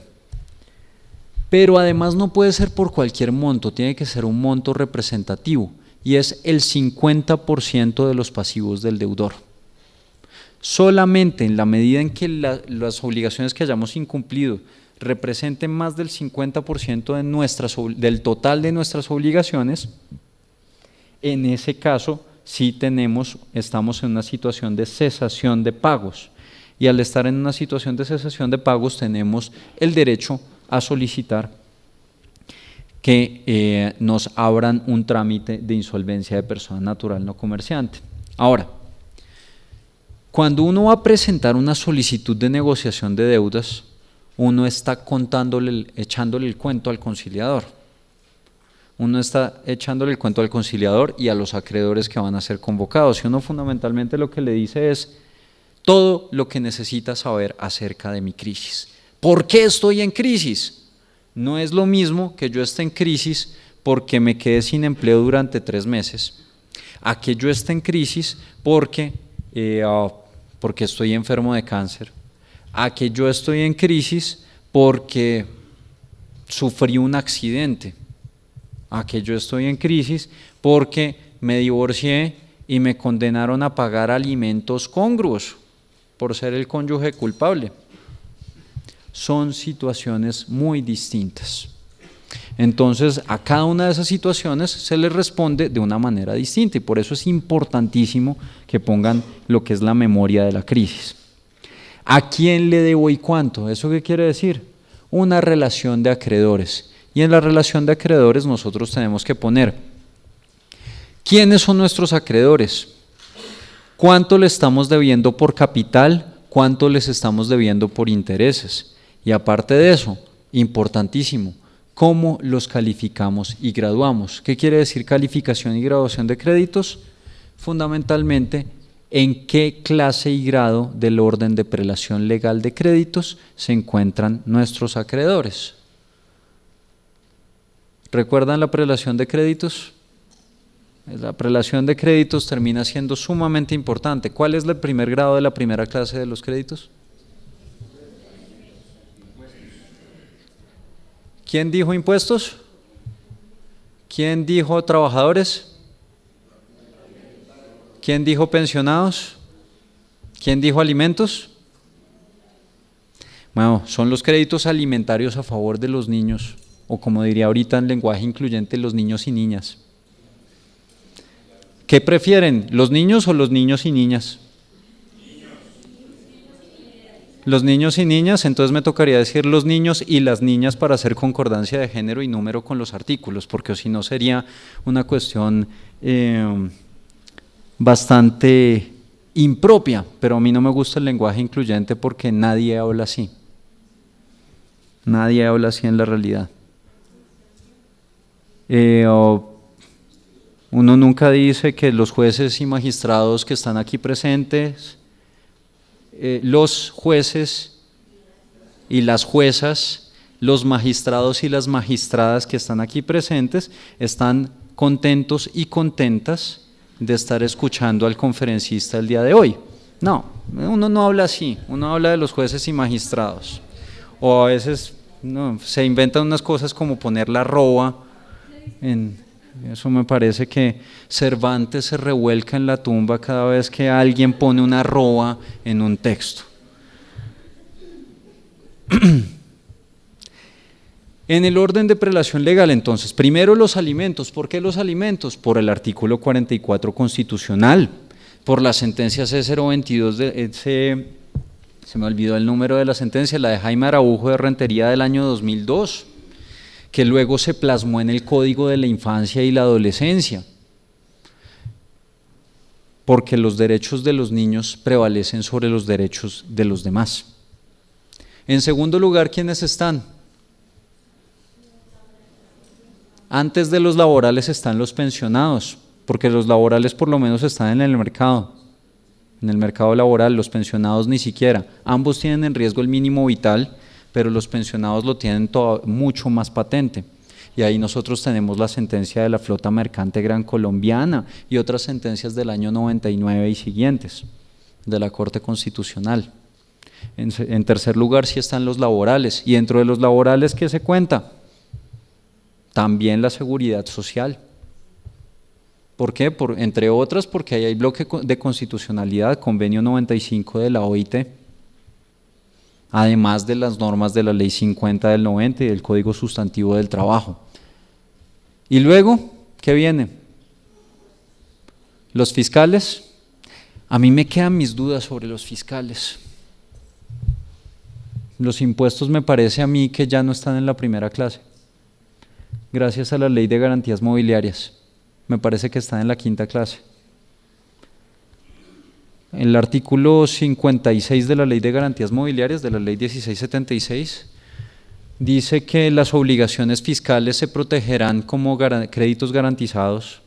Pero además no puede ser por cualquier monto, tiene que ser un monto representativo, y es el 50% de los pasivos del deudor. Solamente en la medida en que las obligaciones que hayamos incumplido representen más del 50% del total de nuestras obligaciones, en ese caso sí estamos en una situación de cesación de pagos, y al estar en una situación de cesación de pagos tenemos el derecho a solicitar que nos abran un trámite de insolvencia de persona natural no comerciante. Ahora, cuando uno va a presentar una solicitud de negociación de deudas, uno está echándole el cuento al conciliador. Uno está echándole el cuento al conciliador y a los acreedores que van a ser convocados. Y uno fundamentalmente lo que le dice es todo lo que necesita saber acerca de mi crisis. ¿Por qué estoy en crisis? No es lo mismo que yo esté en crisis porque me quedé sin empleo durante 3 meses, a que yo esté en crisis porque estoy enfermo de cáncer, a que yo estoy en crisis porque sufrí un accidente, a que yo estoy en crisis porque me divorcié y me condenaron a pagar alimentos congruos por ser el cónyuge culpable. Son situaciones muy distintas. Entonces, a cada una de esas situaciones se les responde de una manera distinta, y por eso es importantísimo que pongan lo que es la memoria de la crisis. ¿A quién le debo y cuánto? ¿Eso qué quiere decir? Una relación de acreedores. Y en la relación de acreedores nosotros tenemos que poner ¿quiénes son nuestros acreedores? ¿Cuánto le estamos debiendo por capital? ¿Cuánto les estamos debiendo por intereses? Y aparte de eso, importantísimo, ¿cómo los calificamos y graduamos? ¿Qué quiere decir calificación y graduación de créditos? Fundamentalmente, ¿en qué clase y grado del orden de prelación legal de créditos se encuentran nuestros acreedores? ¿Recuerdan la prelación de créditos? La prelación de créditos termina siendo sumamente importante. ¿Cuál es el primer grado de la primera clase de los créditos? ¿Quién dijo impuestos? ¿Quién dijo trabajadores? ¿Quién dijo pensionados? ¿Quién dijo alimentos? Bueno, son los créditos alimentarios a favor de los niños, o como diría ahorita en lenguaje incluyente, los niños y niñas. ¿Qué prefieren, los niños o los niños y niñas? Los niños y niñas, entonces me tocaría decir los niños y las niñas para hacer concordancia de género y número con los artículos, porque si no sería una cuestión bastante impropia, pero a mí no me gusta el lenguaje incluyente porque nadie habla así. Nadie habla así en la realidad. Uno nunca dice que los jueces y magistrados que están aquí presentes, los jueces y las juezas, los magistrados y las magistradas que están aquí presentes están contentos y contentas de estar escuchando al conferencista el día de hoy. No, uno no habla así, uno habla de los jueces y magistrados. O a veces no, se inventan unas cosas como poner la arroba en... Eso me parece que Cervantes se revuelca en la tumba cada vez que alguien pone una arroba en un texto. En el orden de prelación legal, entonces, primero los alimentos. ¿Por qué los alimentos? Por el artículo 44 constitucional, por la sentencia C022, se me olvidó el número de la sentencia, la de Jaime Araujo de Rentería del año 2002, que luego se plasmó en el Código de la Infancia y la Adolescencia, porque los derechos de los niños prevalecen sobre los derechos de los demás. En segundo lugar, ¿quiénes están? Antes de los laborales están los pensionados, porque los laborales por lo menos están en el mercado laboral, los pensionados ni siquiera. Ambos tienen en riesgo el mínimo vital, pero los pensionados lo tienen mucho más patente. Y ahí nosotros tenemos la sentencia de la flota mercante gran colombiana y otras sentencias del año 99 y siguientes de la Corte Constitucional. En tercer lugar sí están los laborales, y dentro de los laborales, ¿qué se cuenta? También la seguridad social. ¿Por qué? Entre otras, porque ahí hay bloque de constitucionalidad, convenio 95 de la OIT, además de las normas de la ley 50 del 90 y del Código Sustantivo del Trabajo. Y luego, ¿qué viene? Los fiscales. A mí me quedan mis dudas sobre los fiscales. Los impuestos me parece a mí que ya no están en la primera clase, gracias a la ley de garantías mobiliarias. Me parece que están en la quinta clase. El artículo 56 de la Ley de Garantías Mobiliarias, de la Ley 1676, dice que las obligaciones fiscales se protegerán como créditos garantizados,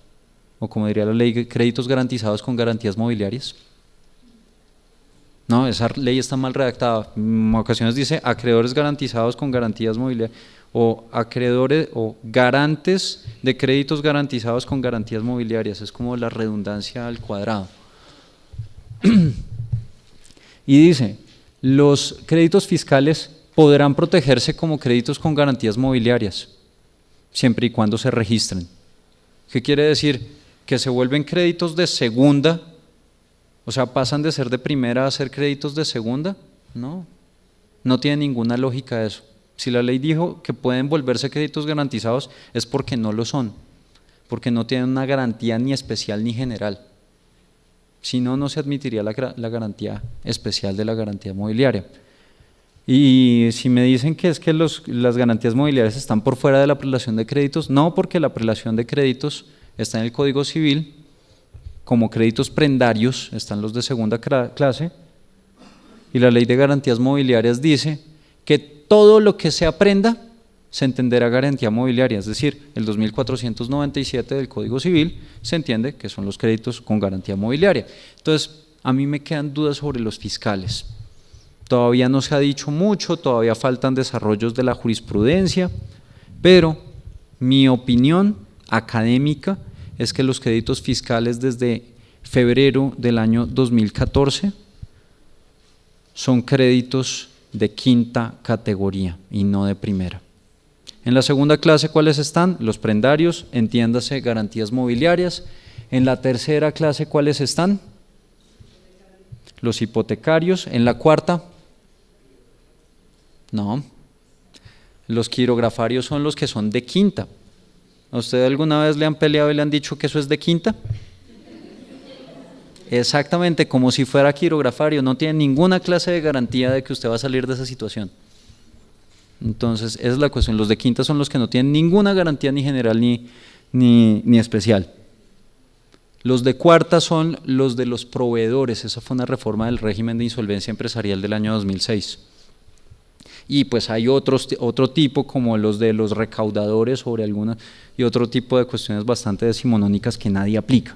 o como diría la ley, créditos garantizados con garantías mobiliarias. No, esa ley está mal redactada. En ocasiones dice acreedores garantizados con garantías mobiliarias, o acreedores o garantes de créditos garantizados con garantías mobiliarias. Es como la redundancia al cuadrado. Y dice, los créditos fiscales podrán protegerse como créditos con garantías mobiliarias, siempre y cuando se registren. ¿Qué quiere decir? Que se vuelven créditos de segunda, o sea, pasan de ser de primera a ser créditos de segunda. No, no tiene ninguna lógica eso. Si la ley dijo que pueden volverse créditos garantizados, es porque no lo son, porque no tienen una garantía ni especial ni general. Si no, no se admitiría la garantía especial de la garantía mobiliaria. Y si me dicen que es que las garantías mobiliarias están por fuera de la prelación de créditos, no, porque la prelación de créditos está en el Código Civil, como créditos prendarios están los de segunda clase, y la ley de garantías mobiliarias dice que todo lo que sea prenda se entenderá garantía mobiliaria, es decir, el 2497 del Código Civil se entiende que son los créditos con garantía mobiliaria. Entonces, a mí me quedan dudas sobre los fiscales. Todavía no se ha dicho mucho, todavía faltan desarrollos de la jurisprudencia, pero mi opinión académica es que los créditos fiscales desde febrero del año 2014 son créditos de quinta categoría y no de primera. En la segunda clase, ¿cuáles están? Los prendarios, entiéndase, garantías mobiliarias. En la tercera clase, ¿cuáles están? Los hipotecarios. En la cuarta, No. Los quirografarios son los que son de quinta. ¿A usted alguna vez le han peleado y le han dicho que eso es de quinta? Exactamente, como si fuera quirografario, no tiene ninguna clase de garantía de que usted va a salir de esa situación. Entonces, esa es la cuestión. Los de quinta son los que no tienen ninguna garantía ni general ni especial. Los de cuarta son los de los proveedores. Esa fue una reforma del régimen de insolvencia empresarial del año 2006. Y pues hay otro tipo, como los de los recaudadores sobre algunas, y otro tipo de cuestiones bastante decimonónicas que nadie aplica.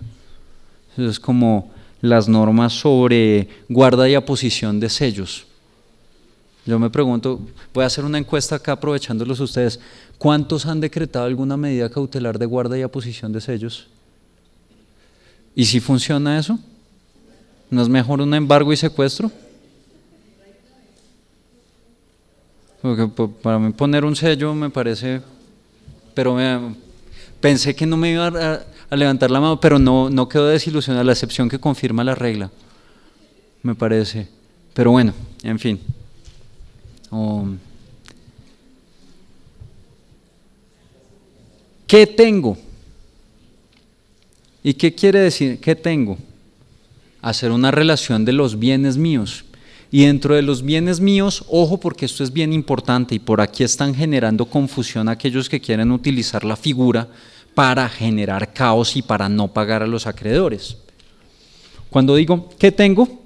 Eso es como las normas sobre guarda y aposición de sellos. Yo me pregunto, voy a hacer una encuesta acá aprovechándolos ustedes, ¿cuántos han decretado alguna medida cautelar de guarda y aposición de sellos? ¿Y si funciona eso? ¿No es mejor un embargo y secuestro? Porque para mí poner un sello me parece, pero pensé que no me iba a levantar la mano, pero no quedo desilusionado, la excepción que confirma la regla, me parece. Pero bueno, en fin. ¿Qué tengo? ¿Y qué quiere decir qué tengo? Hacer una relación de los bienes míos. Y dentro de los bienes míos, ojo porque esto es bien importante y por aquí están generando confusión aquellos que quieren utilizar la figura para generar caos y para no pagar a los acreedores. Cuando digo ¿qué tengo?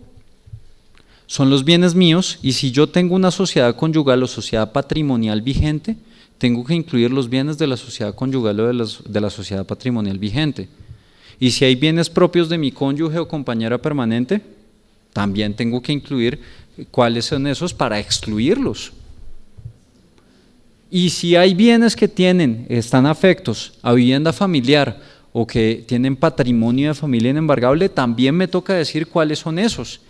Son los bienes míos y si yo tengo una sociedad conyugal o sociedad patrimonial vigente, tengo que incluir los bienes de la sociedad conyugal o de la sociedad patrimonial vigente. Y si hay bienes propios de mi cónyuge o compañera permanente, también tengo que incluir cuáles son esos para excluirlos. Y si hay bienes que están afectos a vivienda familiar o que tienen patrimonio de familia inembargable, también me toca decir cuáles son esos.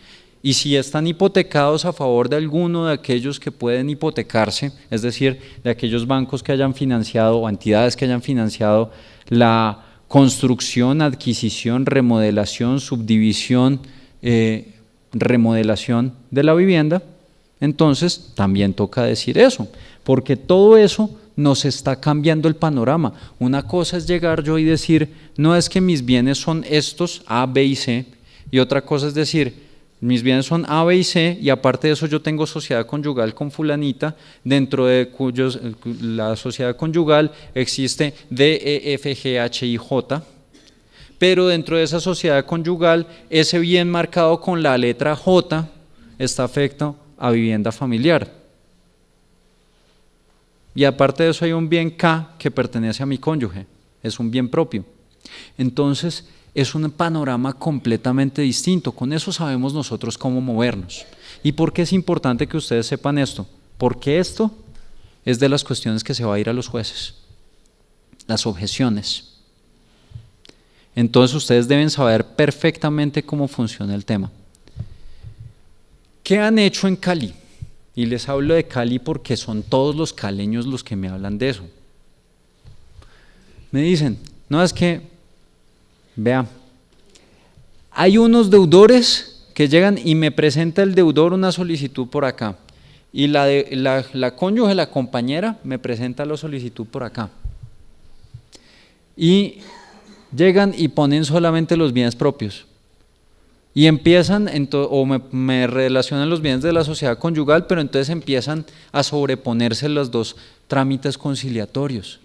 Y si están hipotecados a favor de alguno de aquellos que pueden hipotecarse, es decir, de aquellos bancos que hayan financiado o entidades que hayan financiado la construcción, adquisición, remodelación, subdivisión, remodelación de la vivienda, entonces también toca decir eso, porque todo eso nos está cambiando el panorama. Una cosa es llegar yo y decir, no es que mis bienes son estos, A, B y C, y otra cosa es decir, mis bienes son A, B y C, y aparte de eso yo tengo sociedad conyugal con fulanita, dentro de cuyos la sociedad conyugal existe D, E, F, G, H, I, J, pero dentro de esa sociedad conyugal, ese bien marcado con la letra J está afecto a vivienda familiar. Y aparte de eso hay un bien K que pertenece a mi cónyuge, es un bien propio. Entonces, es un panorama completamente distinto, con eso sabemos nosotros cómo movernos. ¿Y por qué es importante que ustedes sepan esto? Porque esto es de las cuestiones que se va a ir a los jueces, las objeciones. Entonces ustedes deben saber perfectamente cómo funciona el tema. ¿Qué han hecho en Cali? Y les hablo de Cali porque son todos los caleños los que me hablan de eso. Me dicen, no es que, vea, hay unos deudores que llegan y me presenta el deudor una solicitud por acá y la cónyuge, la compañera, me presenta la solicitud por acá. Y llegan y ponen solamente los bienes propios y empiezan, o me relacionan los bienes de la sociedad conyugal, pero entonces empiezan a sobreponerse los dos trámites conciliatorios.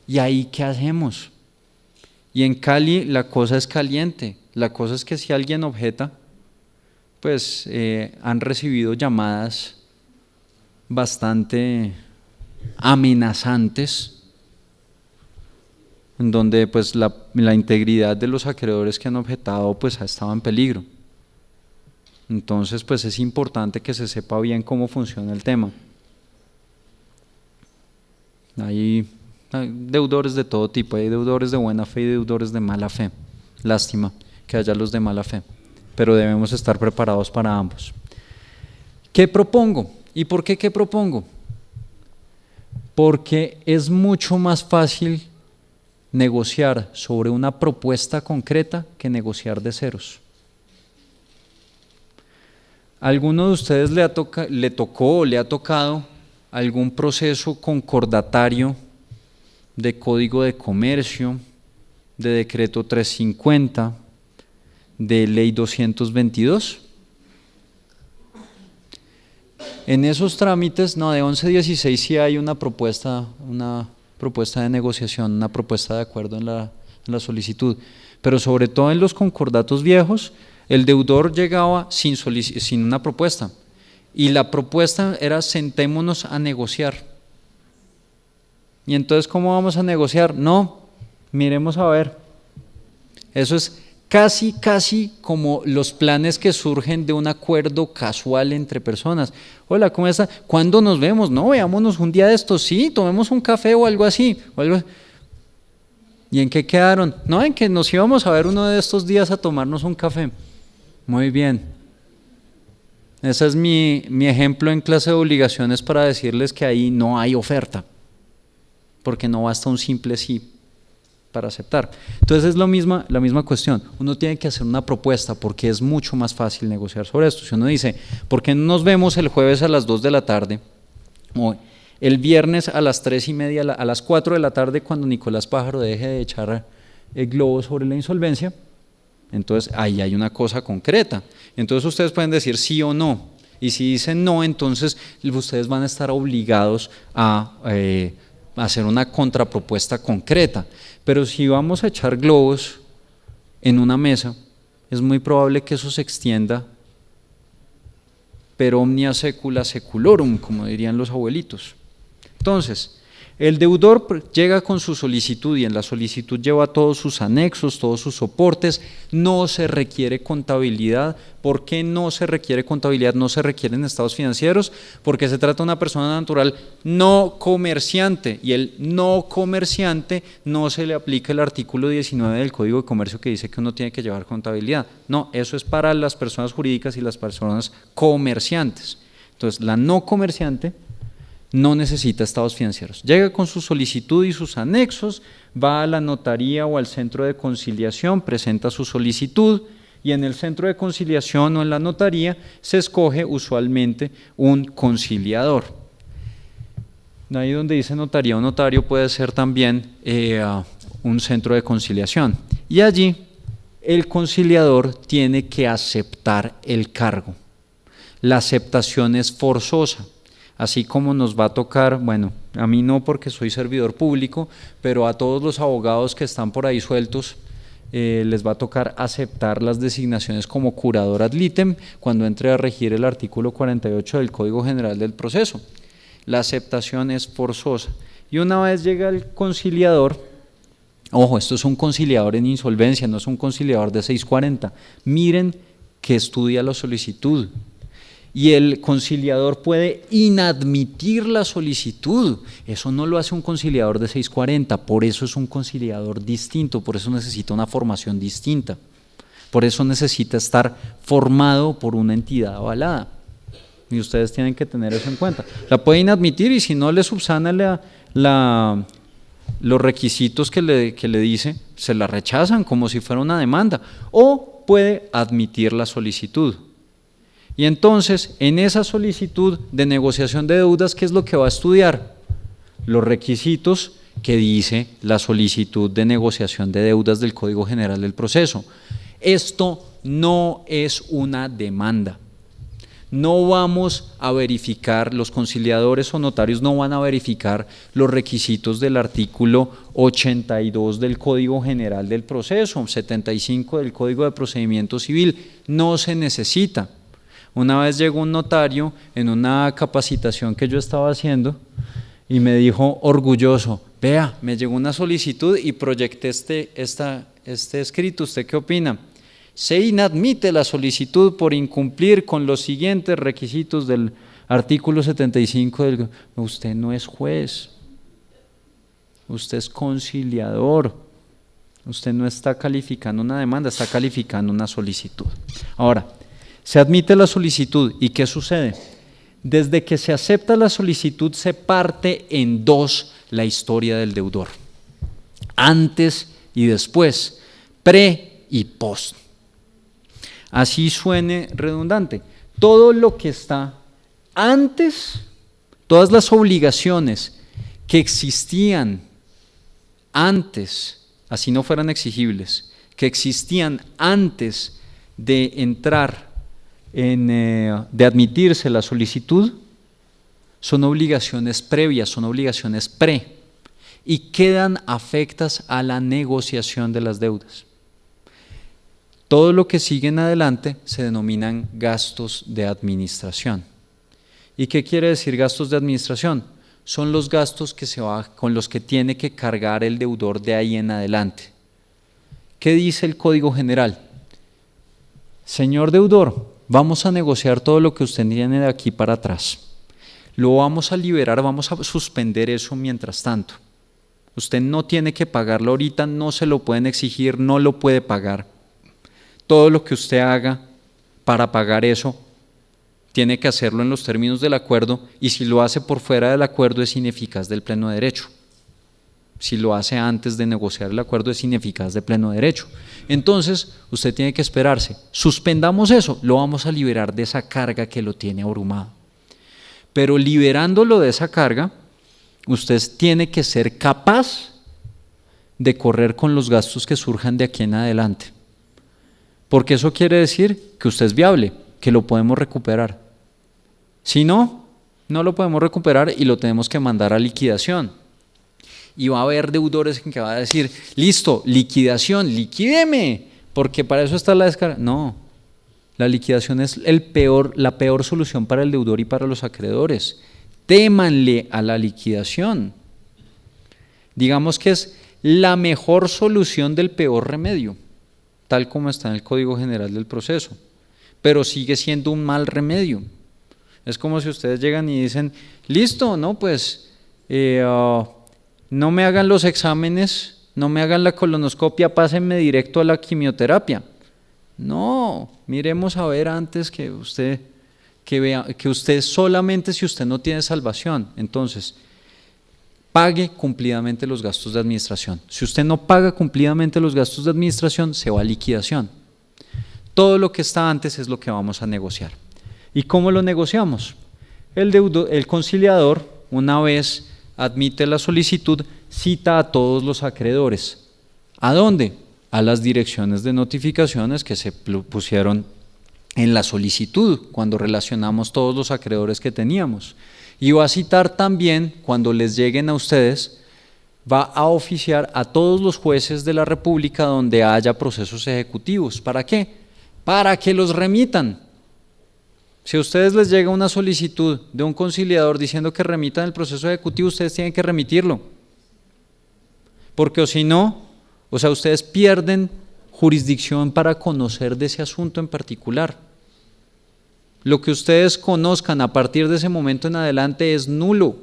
¿Y ahí qué hacemos? Y en Cali la cosa es caliente, la cosa es que si alguien objeta, pues han recibido llamadas bastante amenazantes, en donde pues la integridad de los acreedores que han objetado pues ha estado en peligro. Entonces pues es importante que se sepa bien cómo funciona el tema. Hay deudores de todo tipo, hay deudores de buena fe y deudores de mala fe. Lástima que haya los de mala fe, pero debemos estar preparados para ambos. ¿Qué propongo? ¿Y por qué qué propongo? Porque es mucho más fácil negociar sobre una propuesta concreta que negociar de ceros. ¿Alguno de ustedes le tocó o le ha tocado algún proceso concordatario de Código de Comercio, de Decreto 350, de Ley 222? En esos trámites, no, de 1116 sí hay una propuesta de negociación, una propuesta de acuerdo en la solicitud, pero sobre todo en los concordatos viejos, el deudor llegaba sin una propuesta, y la propuesta era: sentémonos a negociar. Y entonces, ¿cómo vamos a negociar? No, miremos a ver. Eso es casi como los planes que surgen de un acuerdo casual entre personas. Hola, ¿cómo está? ¿Cuándo nos vemos? No, veámonos un día de estos, sí, tomemos un café o algo así. ¿Y en qué quedaron? No, en que nos íbamos a ver uno de estos días a tomarnos un café. Muy bien. Ese es mi ejemplo en clase de obligaciones para decirles que ahí no hay oferta, porque no basta un simple sí para aceptar. Entonces es la misma cuestión. Uno tiene que hacer una propuesta, porque es mucho más fácil negociar sobre esto. Si uno dice: ¿por qué no nos vemos el jueves a las 2 de la tarde? O el viernes a las 3:30, a las 4 de la tarde, cuando Nicolás Pájaro deje de echar el globo sobre la insolvencia. Entonces ahí hay una cosa concreta. Entonces ustedes pueden decir sí o no. Y si dicen no, entonces ustedes van a estar obligados a hacer una contrapropuesta concreta. Pero si vamos a echar globos en una mesa, es muy probable que eso se extienda per omnia secula seculorum, como dirían los abuelitos. Entonces, el deudor llega con su solicitud, y en la solicitud lleva todos sus anexos, todos sus soportes. No se requiere contabilidad. ¿Por qué no se requiere contabilidad? No se requieren estados financieros, porque se trata de una persona natural no comerciante, y el no comerciante no se le aplica el artículo 19 del Código de Comercio, que dice que uno tiene que llevar contabilidad. No, eso es para las personas jurídicas y las personas comerciantes. Entonces, la no comerciante no necesita estados financieros. Llega con su solicitud y sus anexos, va a la notaría o al centro de conciliación, presenta su solicitud, y en el centro de conciliación o en la notaría se escoge usualmente un conciliador. Ahí donde dice notaría o notario puede ser también un centro de conciliación. Y allí el conciliador tiene que aceptar el cargo. La aceptación es forzosa. Así como nos va a tocar, bueno, a mí no, porque soy servidor público, pero a todos los abogados que están por ahí sueltos, les va a tocar aceptar las designaciones como curador ad litem cuando entre a regir el artículo 48 del Código General del Proceso. La aceptación es forzosa. Y una vez llega el conciliador, ojo, esto es un conciliador en insolvencia, no es un conciliador de 640. Miren que estudia la solicitud. Y el conciliador puede inadmitir la solicitud. Eso no lo hace un conciliador de 640, por eso es un conciliador distinto, por eso necesita una formación distinta, por eso necesita estar formado por una entidad avalada. Y ustedes tienen que tener eso en cuenta. La puede inadmitir, y si no le subsana los requisitos que le dice, se la rechazan como si fuera una demanda, o puede admitir la solicitud. Y entonces, en esa solicitud de negociación de deudas, ¿qué es lo que va a estudiar? Los requisitos que dice la solicitud de negociación de deudas del Código General del Proceso. Esto no es una demanda. No vamos a verificar, los conciliadores o notarios no van a verificar los requisitos del artículo 82 del Código General del Proceso, 75 del Código de Procedimiento Civil. No se necesita. Una vez llegó un notario en una capacitación que yo estaba haciendo y me dijo orgulloso: vea, me llegó una solicitud y proyecté este escrito, ¿usted qué opina? Se inadmite la solicitud por incumplir con los siguientes requisitos del artículo 75 del... Usted no es juez, usted es conciliador, usted no está calificando una demanda, está calificando una solicitud. Ahora, se admite la solicitud, ¿y qué sucede? Desde que se acepta la solicitud se parte en dos la historia del deudor, antes y después, pre y post. Así suene redundante. todo lo que está antes, todas las obligaciones que existían antes, así no fueran exigibles, que existían antes de entrar de admitirse la solicitud, son obligaciones previas, son obligaciones y quedan afectas a la negociación de las deudas. Todo lo que sigue en adelante se denominan gastos de administración. ¿Y qué quiere decir gastos de administración? Son los gastos con los que tiene que cargar el deudor de ahí en adelante. ¿Qué dice el Código General? Señor deudor, vamos a negociar todo lo que usted tiene de aquí para atrás. Lo vamos a liberar, vamos a suspender eso mientras tanto. Usted no tiene que pagarlo ahorita, no se lo pueden exigir, no lo puede pagar. Todo lo que usted haga para pagar eso, tiene que hacerlo en los términos del acuerdo, y si lo hace por fuera del acuerdo es ineficaz del pleno derecho. Si lo hace antes de negociar el acuerdo es ineficaz de pleno derecho. Entonces, usted tiene que esperarse. Suspendamos eso, lo vamos a liberar de esa carga que lo tiene abrumado. Pero liberándolo de esa carga, usted tiene que ser capaz de correr con los gastos que surjan de aquí en adelante. Porque eso quiere decir que usted es viable, que lo podemos recuperar. Si no, no lo podemos recuperar y lo tenemos que mandar a liquidación. Y va a haber deudores en que va a decir, listo, liquidación, liquídeme, porque para eso está la descarga. No, la liquidación es la peor solución para el deudor y para los acreedores. Témanle a la liquidación. Digamos que es la mejor solución del peor remedio, tal como está en el Código General del Proceso, pero sigue siendo un mal remedio. Es como si ustedes llegan y dicen, listo, no, pues no me hagan los exámenes, no me hagan la colonoscopia, pásenme directo a la quimioterapia. No, miremos a ver antes que vea que usted solamente si usted no tiene salvación, entonces pague cumplidamente los gastos de administración. Si usted no paga cumplidamente los gastos de administración, se va a liquidación. Todo lo que está antes es lo que vamos a negociar. ¿Y cómo lo negociamos? El conciliador, una vez admite la solicitud, cita a todos los acreedores. ¿A dónde? A las direcciones de notificaciones que se pusieron en la solicitud, cuando relacionamos todos los acreedores que teníamos. Y va a citar también, cuando les lleguen a ustedes, va a oficiar a todos los jueces de la República donde haya procesos ejecutivos. ¿Para qué? Para que los remitan. Si a ustedes les llega una solicitud de un conciliador diciendo que remitan el proceso ejecutivo, ustedes tienen que remitirlo. Porque o si no, ustedes pierden jurisdicción para conocer de ese asunto en particular. Lo que ustedes conozcan a partir de ese momento en adelante es nulo,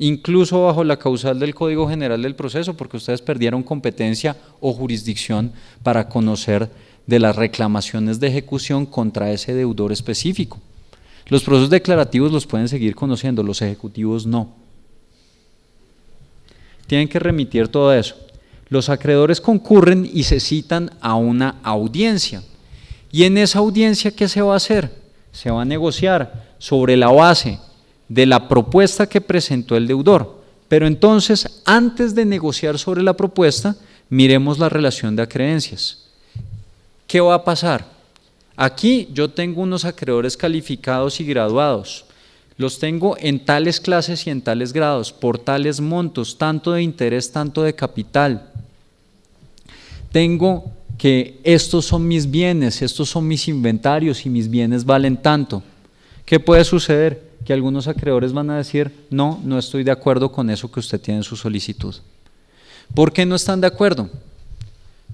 incluso bajo la causal del Código General del Proceso, porque ustedes perdieron competencia o jurisdicción para conocer de las reclamaciones de ejecución contra ese deudor específico. Los procesos declarativos los pueden seguir conociendo, los ejecutivos no. Tienen que remitir todo eso. Los acreedores concurren y se citan a una audiencia. Y en esa audiencia, ¿qué se va a hacer? Se va a negociar sobre la base de la propuesta que presentó el deudor. Pero entonces, antes de negociar sobre la propuesta, miremos la relación de acreencias. ¿Qué va a pasar? Aquí yo tengo unos acreedores calificados y graduados. Los tengo en tales clases y en tales grados, por tales montos, tanto de interés, tanto de capital. Tengo que estos son mis bienes, estos son mis inventarios y mis bienes valen tanto. ¿Qué puede suceder? Que algunos acreedores van a decir, no, no estoy de acuerdo con eso que usted tiene en su solicitud. ¿Por qué no están de acuerdo?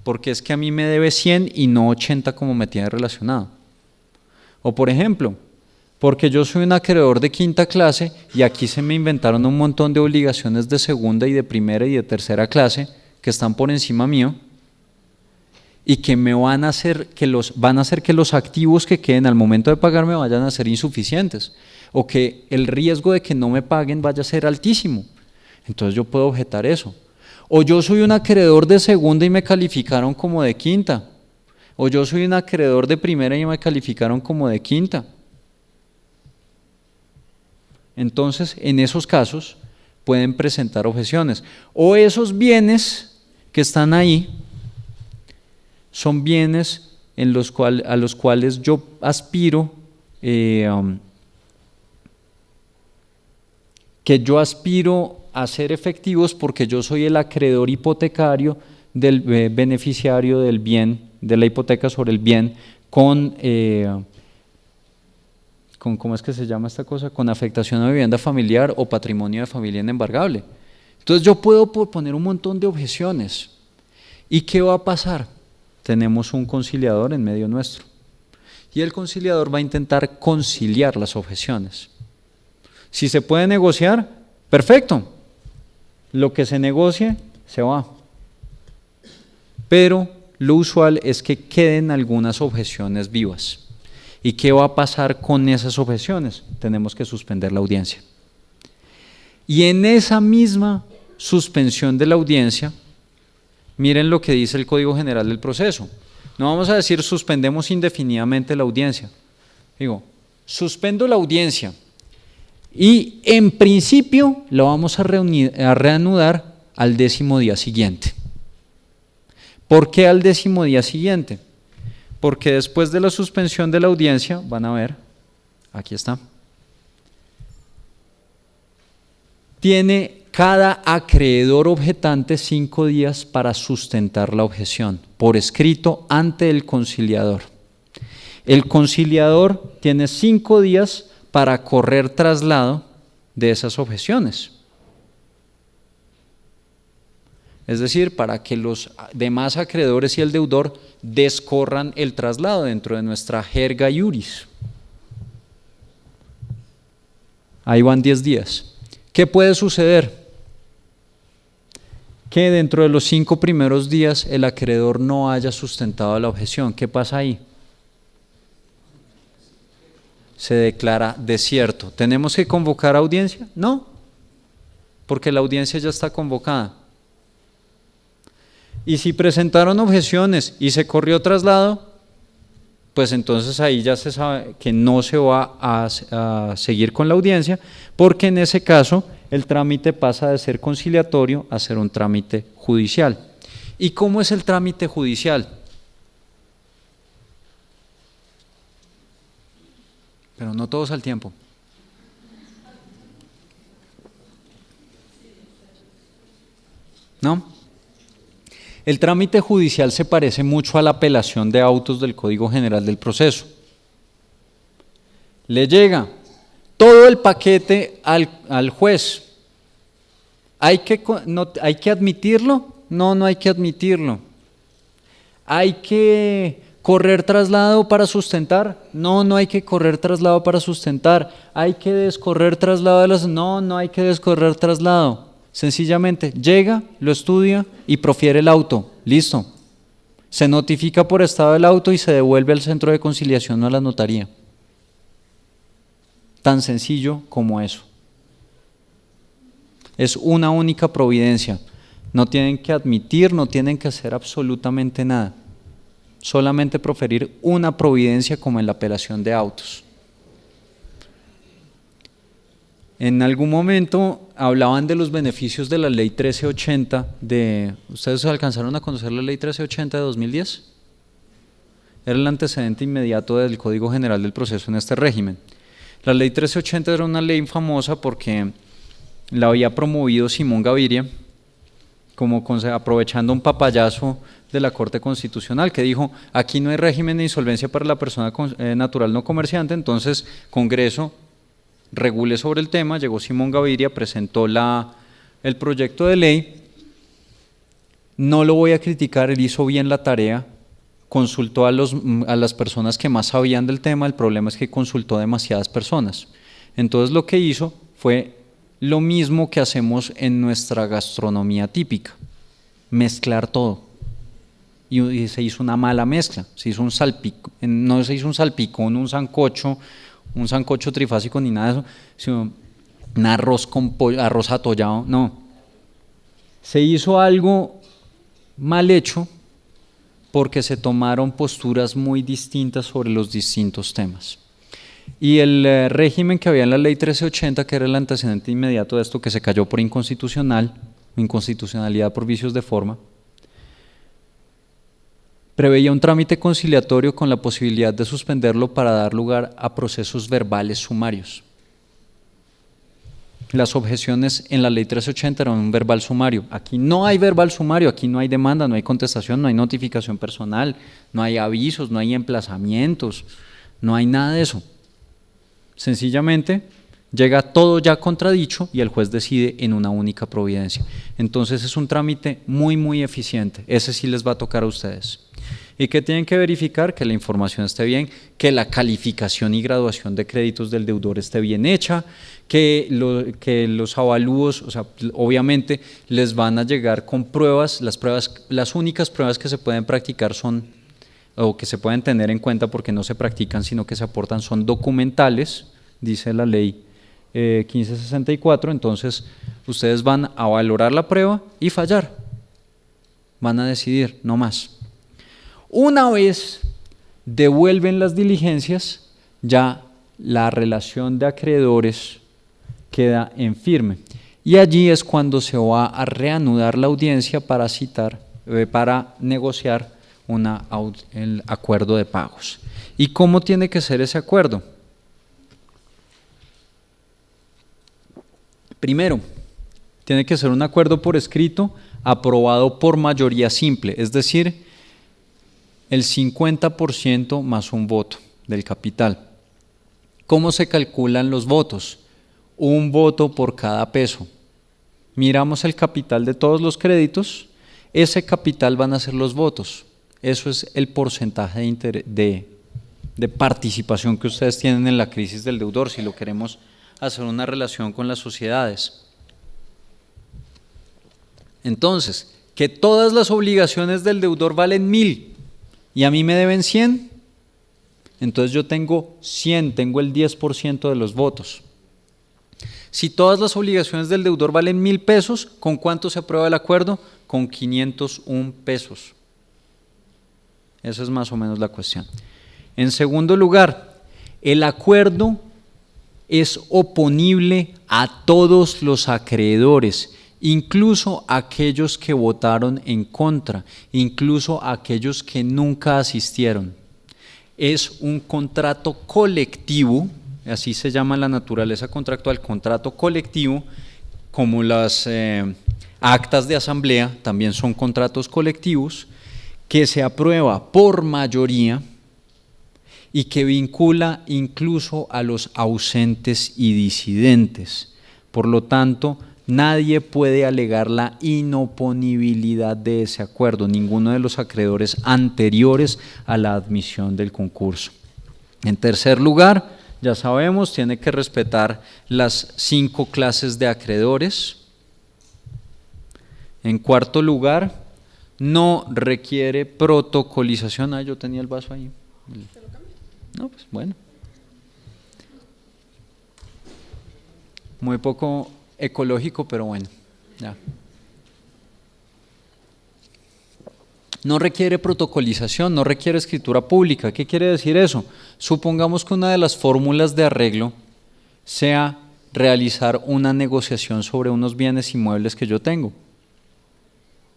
Porque es que a mí me debe 100 y no 80 como me tiene relacionado. O por ejemplo, porque yo soy un acreedor de quinta clase y aquí se me inventaron un montón de obligaciones de segunda y de primera y de tercera clase que están por encima mío y que me van a hacer que los activos que queden al momento de pagarme vayan a ser insuficientes o que el riesgo de que no me paguen vaya a ser altísimo. Entonces yo puedo objetar eso. O yo soy un acreedor de segunda y me calificaron como de quinta. O yo soy un acreedor de primera y me calificaron como de quinta. Entonces, en esos casos, pueden presentar objeciones. O esos bienes que están ahí son bienes a los cuales yo aspiro, a ser efectivos porque yo soy el acreedor hipotecario del beneficiario del bien, de la hipoteca sobre el bien, con ¿cómo es que se llama esta cosa? Con afectación a vivienda familiar o patrimonio de familia inembargable. Entonces yo puedo poner un montón de objeciones. ¿Y qué va a pasar? Tenemos un conciliador en medio nuestro. Y el conciliador va a intentar conciliar las objeciones. Si se puede negociar, perfecto. Lo que se negocie, se va. Pero lo usual es que queden algunas objeciones vivas. ¿Y qué va a pasar con esas objeciones? Tenemos que suspender la audiencia. Y en esa misma suspensión de la audiencia, miren lo que dice el Código General del Proceso. No vamos a decir suspendemos indefinidamente la audiencia. Digo, suspendo la audiencia y en principio la vamos a reanudar al 10º día siguiente. ¿Por qué al 10º día siguiente? Porque después de la suspensión de la audiencia, van a ver, aquí está, tiene cada acreedor objetante 5 días para sustentar la objeción, por escrito ante el conciliador. El conciliador tiene 5 días para correr traslado de esas objeciones. Es decir, para que los demás acreedores y el deudor descorran el traslado dentro de nuestra jerga iuris. Ahí van 10 días. ¿Qué puede suceder? Que dentro de los 5 primeros días el acreedor no haya sustentado la objeción. ¿Qué pasa ahí? Se declara desierto. ¿Tenemos que convocar audiencia? No, porque la audiencia ya está convocada. Y si presentaron objeciones y se corrió traslado, pues entonces ahí ya se sabe que no se va a seguir con la audiencia, porque en ese caso el trámite pasa de ser conciliatorio a ser un trámite judicial. ¿Y cómo es el trámite judicial? Pero no todos al tiempo. ¿No? El trámite judicial se parece mucho a la apelación de autos del Código General del Proceso. Le llega todo el paquete al juez. ¿Hay que admitirlo? No, no hay que admitirlo. ¿Hay que correr traslado para sustentar? No, no hay que correr traslado para sustentar. ¿Hay que descorrer traslado de las? No, no hay que descorrer traslado. Sencillamente llega, lo estudia y profiere el auto. Listo. Se notifica por estado del auto y se devuelve al centro de conciliación o a la notaría. Tan sencillo como eso. Es una única providencia. No tienen que admitir, no tienen que hacer absolutamente nada. Solamente proferir una providencia como en la apelación de autos. En algún momento hablaban de los beneficios de la ley 1380 ¿ustedes alcanzaron a conocer la ley 1380 de 2010? Era el antecedente inmediato del Código General del Proceso en este régimen. La ley 1380 era una ley famosa porque la había promovido Simón Gaviria, aprovechando un papayazo de la Corte Constitucional que dijo, aquí no hay régimen de insolvencia para la persona natural no comerciante, entonces Congreso regule sobre el tema. Llegó Simón Gaviria, presentó el proyecto de ley. No lo voy a criticar, él hizo bien la tarea, consultó a las personas que más sabían del tema. El problema es que consultó a demasiadas personas. Entonces lo que hizo fue lo mismo que hacemos en nuestra gastronomía típica, mezclar todo. Y se hizo una mala mezcla, se hizo no se hizo un salpicón, un sancocho trifásico ni nada de eso, sino un arroz con arroz atollado, no. Se hizo algo mal hecho porque se tomaron posturas muy distintas sobre los distintos temas. Y el régimen que había en la ley 1380, que era el antecedente inmediato de esto, que se cayó por inconstitucionalidad por vicios de forma, preveía un trámite conciliatorio con la posibilidad de suspenderlo para dar lugar a procesos verbales sumarios. Las objeciones en la ley 1380 eran un verbal sumario. Aquí no hay verbal sumario, aquí no hay demanda, no hay contestación, no hay notificación personal, no hay avisos, no hay emplazamientos, no hay nada de eso. Sencillamente llega todo ya contradicho y el juez decide en una única providencia. Entonces es un trámite muy, muy eficiente. Ese sí les va a tocar a ustedes. ¿Y qué tienen que verificar? Que la información esté bien, que la calificación y graduación de créditos del deudor esté bien hecha, que los avalúos, o sea, obviamente les van a llegar con pruebas, las únicas pruebas que se pueden practicar son, o que se pueden tener en cuenta porque no se practican, sino que se aportan, son documentales, dice la ley 1564, entonces ustedes van a valorar la prueba y fallar, van a decidir, no más. Una vez devuelven las diligencias, ya la relación de acreedores queda en firme. Y allí es cuando se va a reanudar la audiencia para negociar el acuerdo de pagos. ¿Y cómo tiene que ser ese acuerdo? Primero, tiene que ser un acuerdo por escrito aprobado por mayoría simple, es decir, el 50% más un voto del capital. ¿Cómo se calculan los votos? Un voto por cada peso. Miramos el capital de todos los créditos, ese capital van a ser los votos. Eso es el porcentaje de participación que ustedes tienen en la crisis del deudor, si lo queremos hacer una relación con las sociedades. Entonces, que todas las obligaciones del deudor valen 1000 y a mí me deben 100, entonces yo tengo 100, tengo el 10% de los votos. Si todas las obligaciones del deudor valen 1000 pesos, ¿con cuánto se aprueba el acuerdo? Con 501 pesos. Esa es más o menos la cuestión. En segundo lugar, el acuerdo es oponible a todos los acreedores, incluso aquellos que votaron en contra, incluso aquellos que nunca asistieron. Es un contrato colectivo, así se llama la naturaleza contractual, contrato colectivo, como las actas de asamblea, también son contratos colectivos, que se aprueba por mayoría y que vincula incluso a los ausentes y disidentes. Por lo tanto, nadie puede alegar la inoponibilidad de ese acuerdo, ninguno de los acreedores anteriores a la admisión del concurso. En tercer lugar, ya sabemos, tiene que respetar las 5 clases de acreedores. En cuarto lugar, no requiere protocolización. Yo tenía el vaso ahí. No, pues bueno. Muy poco ecológico, pero bueno, ya. No requiere protocolización, no requiere escritura pública. ¿Qué quiere decir eso? Supongamos que una de las fórmulas de arreglo sea realizar una negociación sobre unos bienes inmuebles que yo tengo.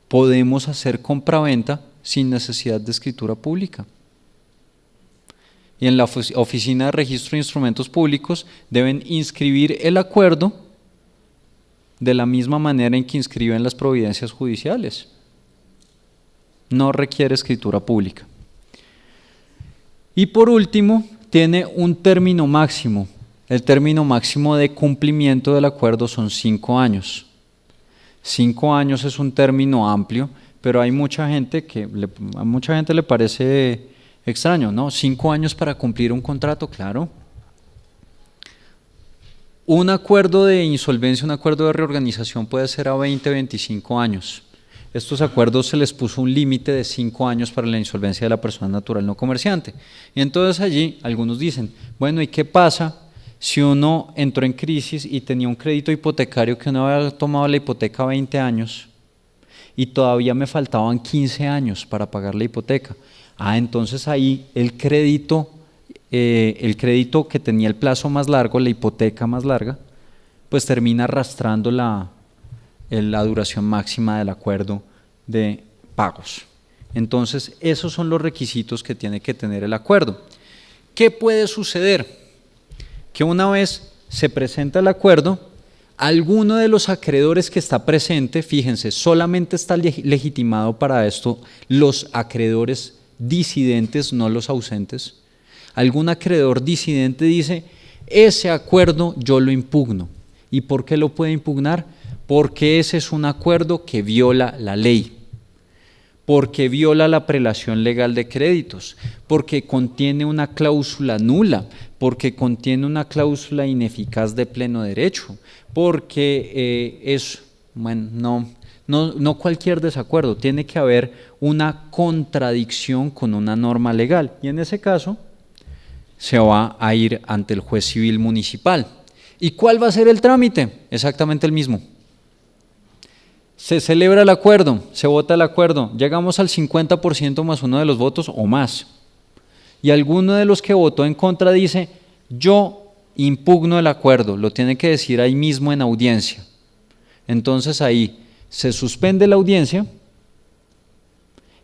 Podemos hacer compraventa sin necesidad de escritura pública. Y en la Oficina de Registro de Instrumentos Públicos deben inscribir el acuerdo de la misma manera en que inscriben las providencias judiciales. No requiere escritura pública. Y por último, tiene un término máximo. El término máximo de cumplimiento del acuerdo son 5 años. 5 años es un término amplio, pero hay mucha gente a mucha gente le parece extraño, ¿no? 5 años para cumplir un contrato, claro. Un acuerdo de insolvencia, un acuerdo de reorganización puede ser a 20, 25 años. Estos acuerdos se les puso un límite de 5 años para la insolvencia de la persona natural no comerciante. Y entonces allí algunos dicen, bueno, ¿y qué pasa si uno entró en crisis y tenía un crédito hipotecario que uno había tomado la hipoteca 20 años y todavía me faltaban 15 años para pagar la hipoteca. Entonces ahí el crédito que tenía el plazo más largo, la hipoteca más larga, pues termina arrastrando la duración máxima del acuerdo de pagos. Entonces, esos son los requisitos que tiene que tener el acuerdo. ¿Qué puede suceder? Que una vez se presenta el acuerdo, alguno de los acreedores que está presente, fíjense, solamente está legitimado para esto los acreedores disidentes, no los ausentes. Algún acreedor disidente dice, ese acuerdo yo lo impugno. ¿Y por qué lo puede impugnar? Porque ese es un acuerdo que viola la ley, porque viola la prelación legal de créditos, porque contiene una cláusula nula, porque contiene una cláusula ineficaz de pleno derecho, porque no cualquier desacuerdo, tiene que haber una contradicción con una norma legal, y en ese caso se va a ir ante el juez civil municipal. ¿Y cuál va a ser el trámite? Exactamente el mismo. Se celebra el acuerdo, se vota el acuerdo, llegamos al 50% más uno de los votos o más. Y alguno de los que votó en contra dice, yo impugno el acuerdo, lo tiene que decir ahí mismo en audiencia. Entonces ahí se suspende la audiencia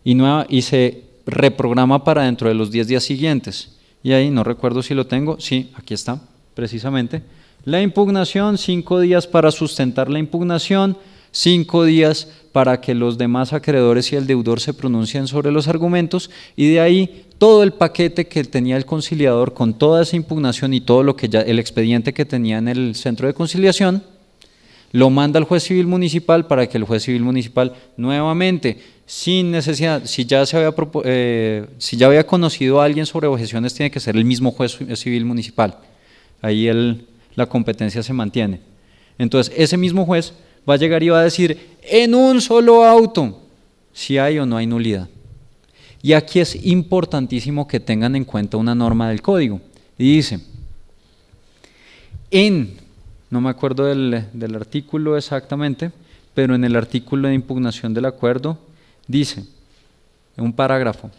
y se reprograma para dentro de los 10 días siguientes. Y ahí, no recuerdo si lo tengo, sí, aquí está, precisamente. La impugnación, 5 días para sustentar la impugnación, 5 días para que los demás acreedores y el deudor se pronuncien sobre los argumentos, y de ahí todo el paquete que tenía el conciliador con toda esa impugnación y todo lo que ya el expediente que tenía en el centro de conciliación, lo manda al juez civil municipal para que el juez civil municipal nuevamente, sin necesidad, si ya había conocido a alguien sobre objeciones, tiene que ser el mismo juez civil municipal. Ahí la competencia se mantiene. Entonces, ese mismo juez va a llegar y va a decir en un solo auto si hay o no hay nulidad. Y aquí es importantísimo que tengan en cuenta una norma del código. Y dice, no me acuerdo del artículo exactamente, pero en el artículo de impugnación del acuerdo dice, en un parágrafo,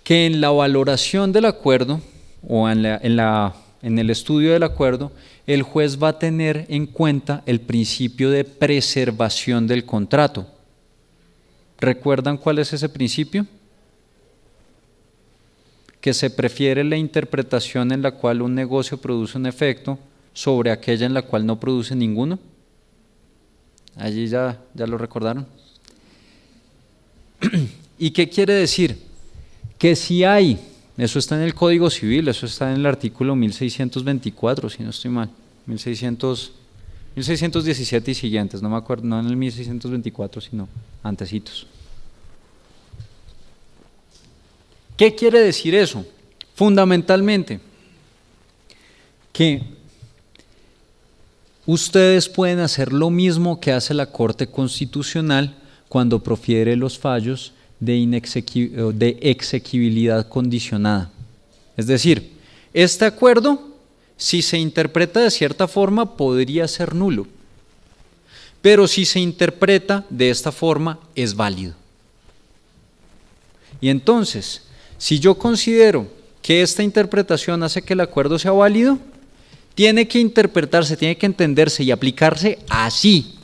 que en la valoración del acuerdo o en el estudio del acuerdo, el juez va a tener en cuenta el principio de preservación del contrato. ¿Recuerdan cuál es ese principio? Que se prefiere la interpretación en la cual un negocio produce un efecto sobre aquella en la cual no produce ninguno. Allí ya lo recordaron. ¿Y qué quiere decir? Que si hay, eso está en el Código Civil, eso está en el artículo 1624, si no estoy mal, 1617 y siguientes, no me acuerdo, no en el 1624, sino antecitos. ¿Qué quiere decir eso? Fundamentalmente, que ustedes pueden hacer lo mismo que hace la Corte Constitucional cuando profiere los fallos de exequibilidad condicionada. Es decir, este acuerdo, si se interpreta de cierta forma, podría ser nulo, pero si se interpreta de esta forma, es válido. Y entonces, si yo considero que esta interpretación hace que el acuerdo sea válido, tiene que interpretarse, tiene que entenderse y aplicarse así.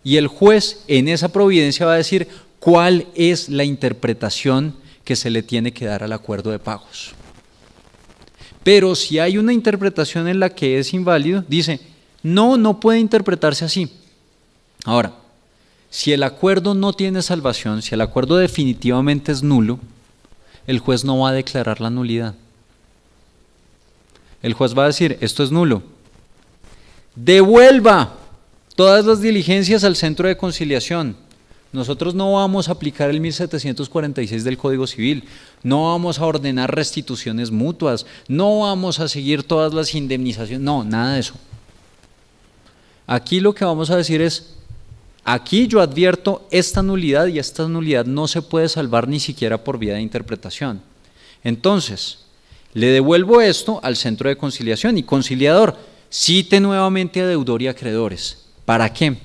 Y el juez en esa providencia va a decir cuál es la interpretación que se le tiene que dar al acuerdo de pagos. Pero si hay una interpretación en la que es inválido, dice, no puede interpretarse así. Ahora, si el acuerdo no tiene salvación, si el acuerdo definitivamente es nulo, el juez no va a declarar la nulidad. El juez va a decir, esto es nulo. Devuelva todas las diligencias al centro de conciliación. Nosotros no vamos a aplicar el 1746 del Código Civil, no vamos a ordenar restituciones mutuas, no vamos a seguir todas las indemnizaciones, no, nada de eso. Aquí lo que vamos a decir es, aquí yo advierto esta nulidad y esta nulidad no se puede salvar ni siquiera por vía de interpretación. Entonces, le devuelvo esto al centro de conciliación y conciliador, cite nuevamente a deudor y acreedores. ¿Para qué?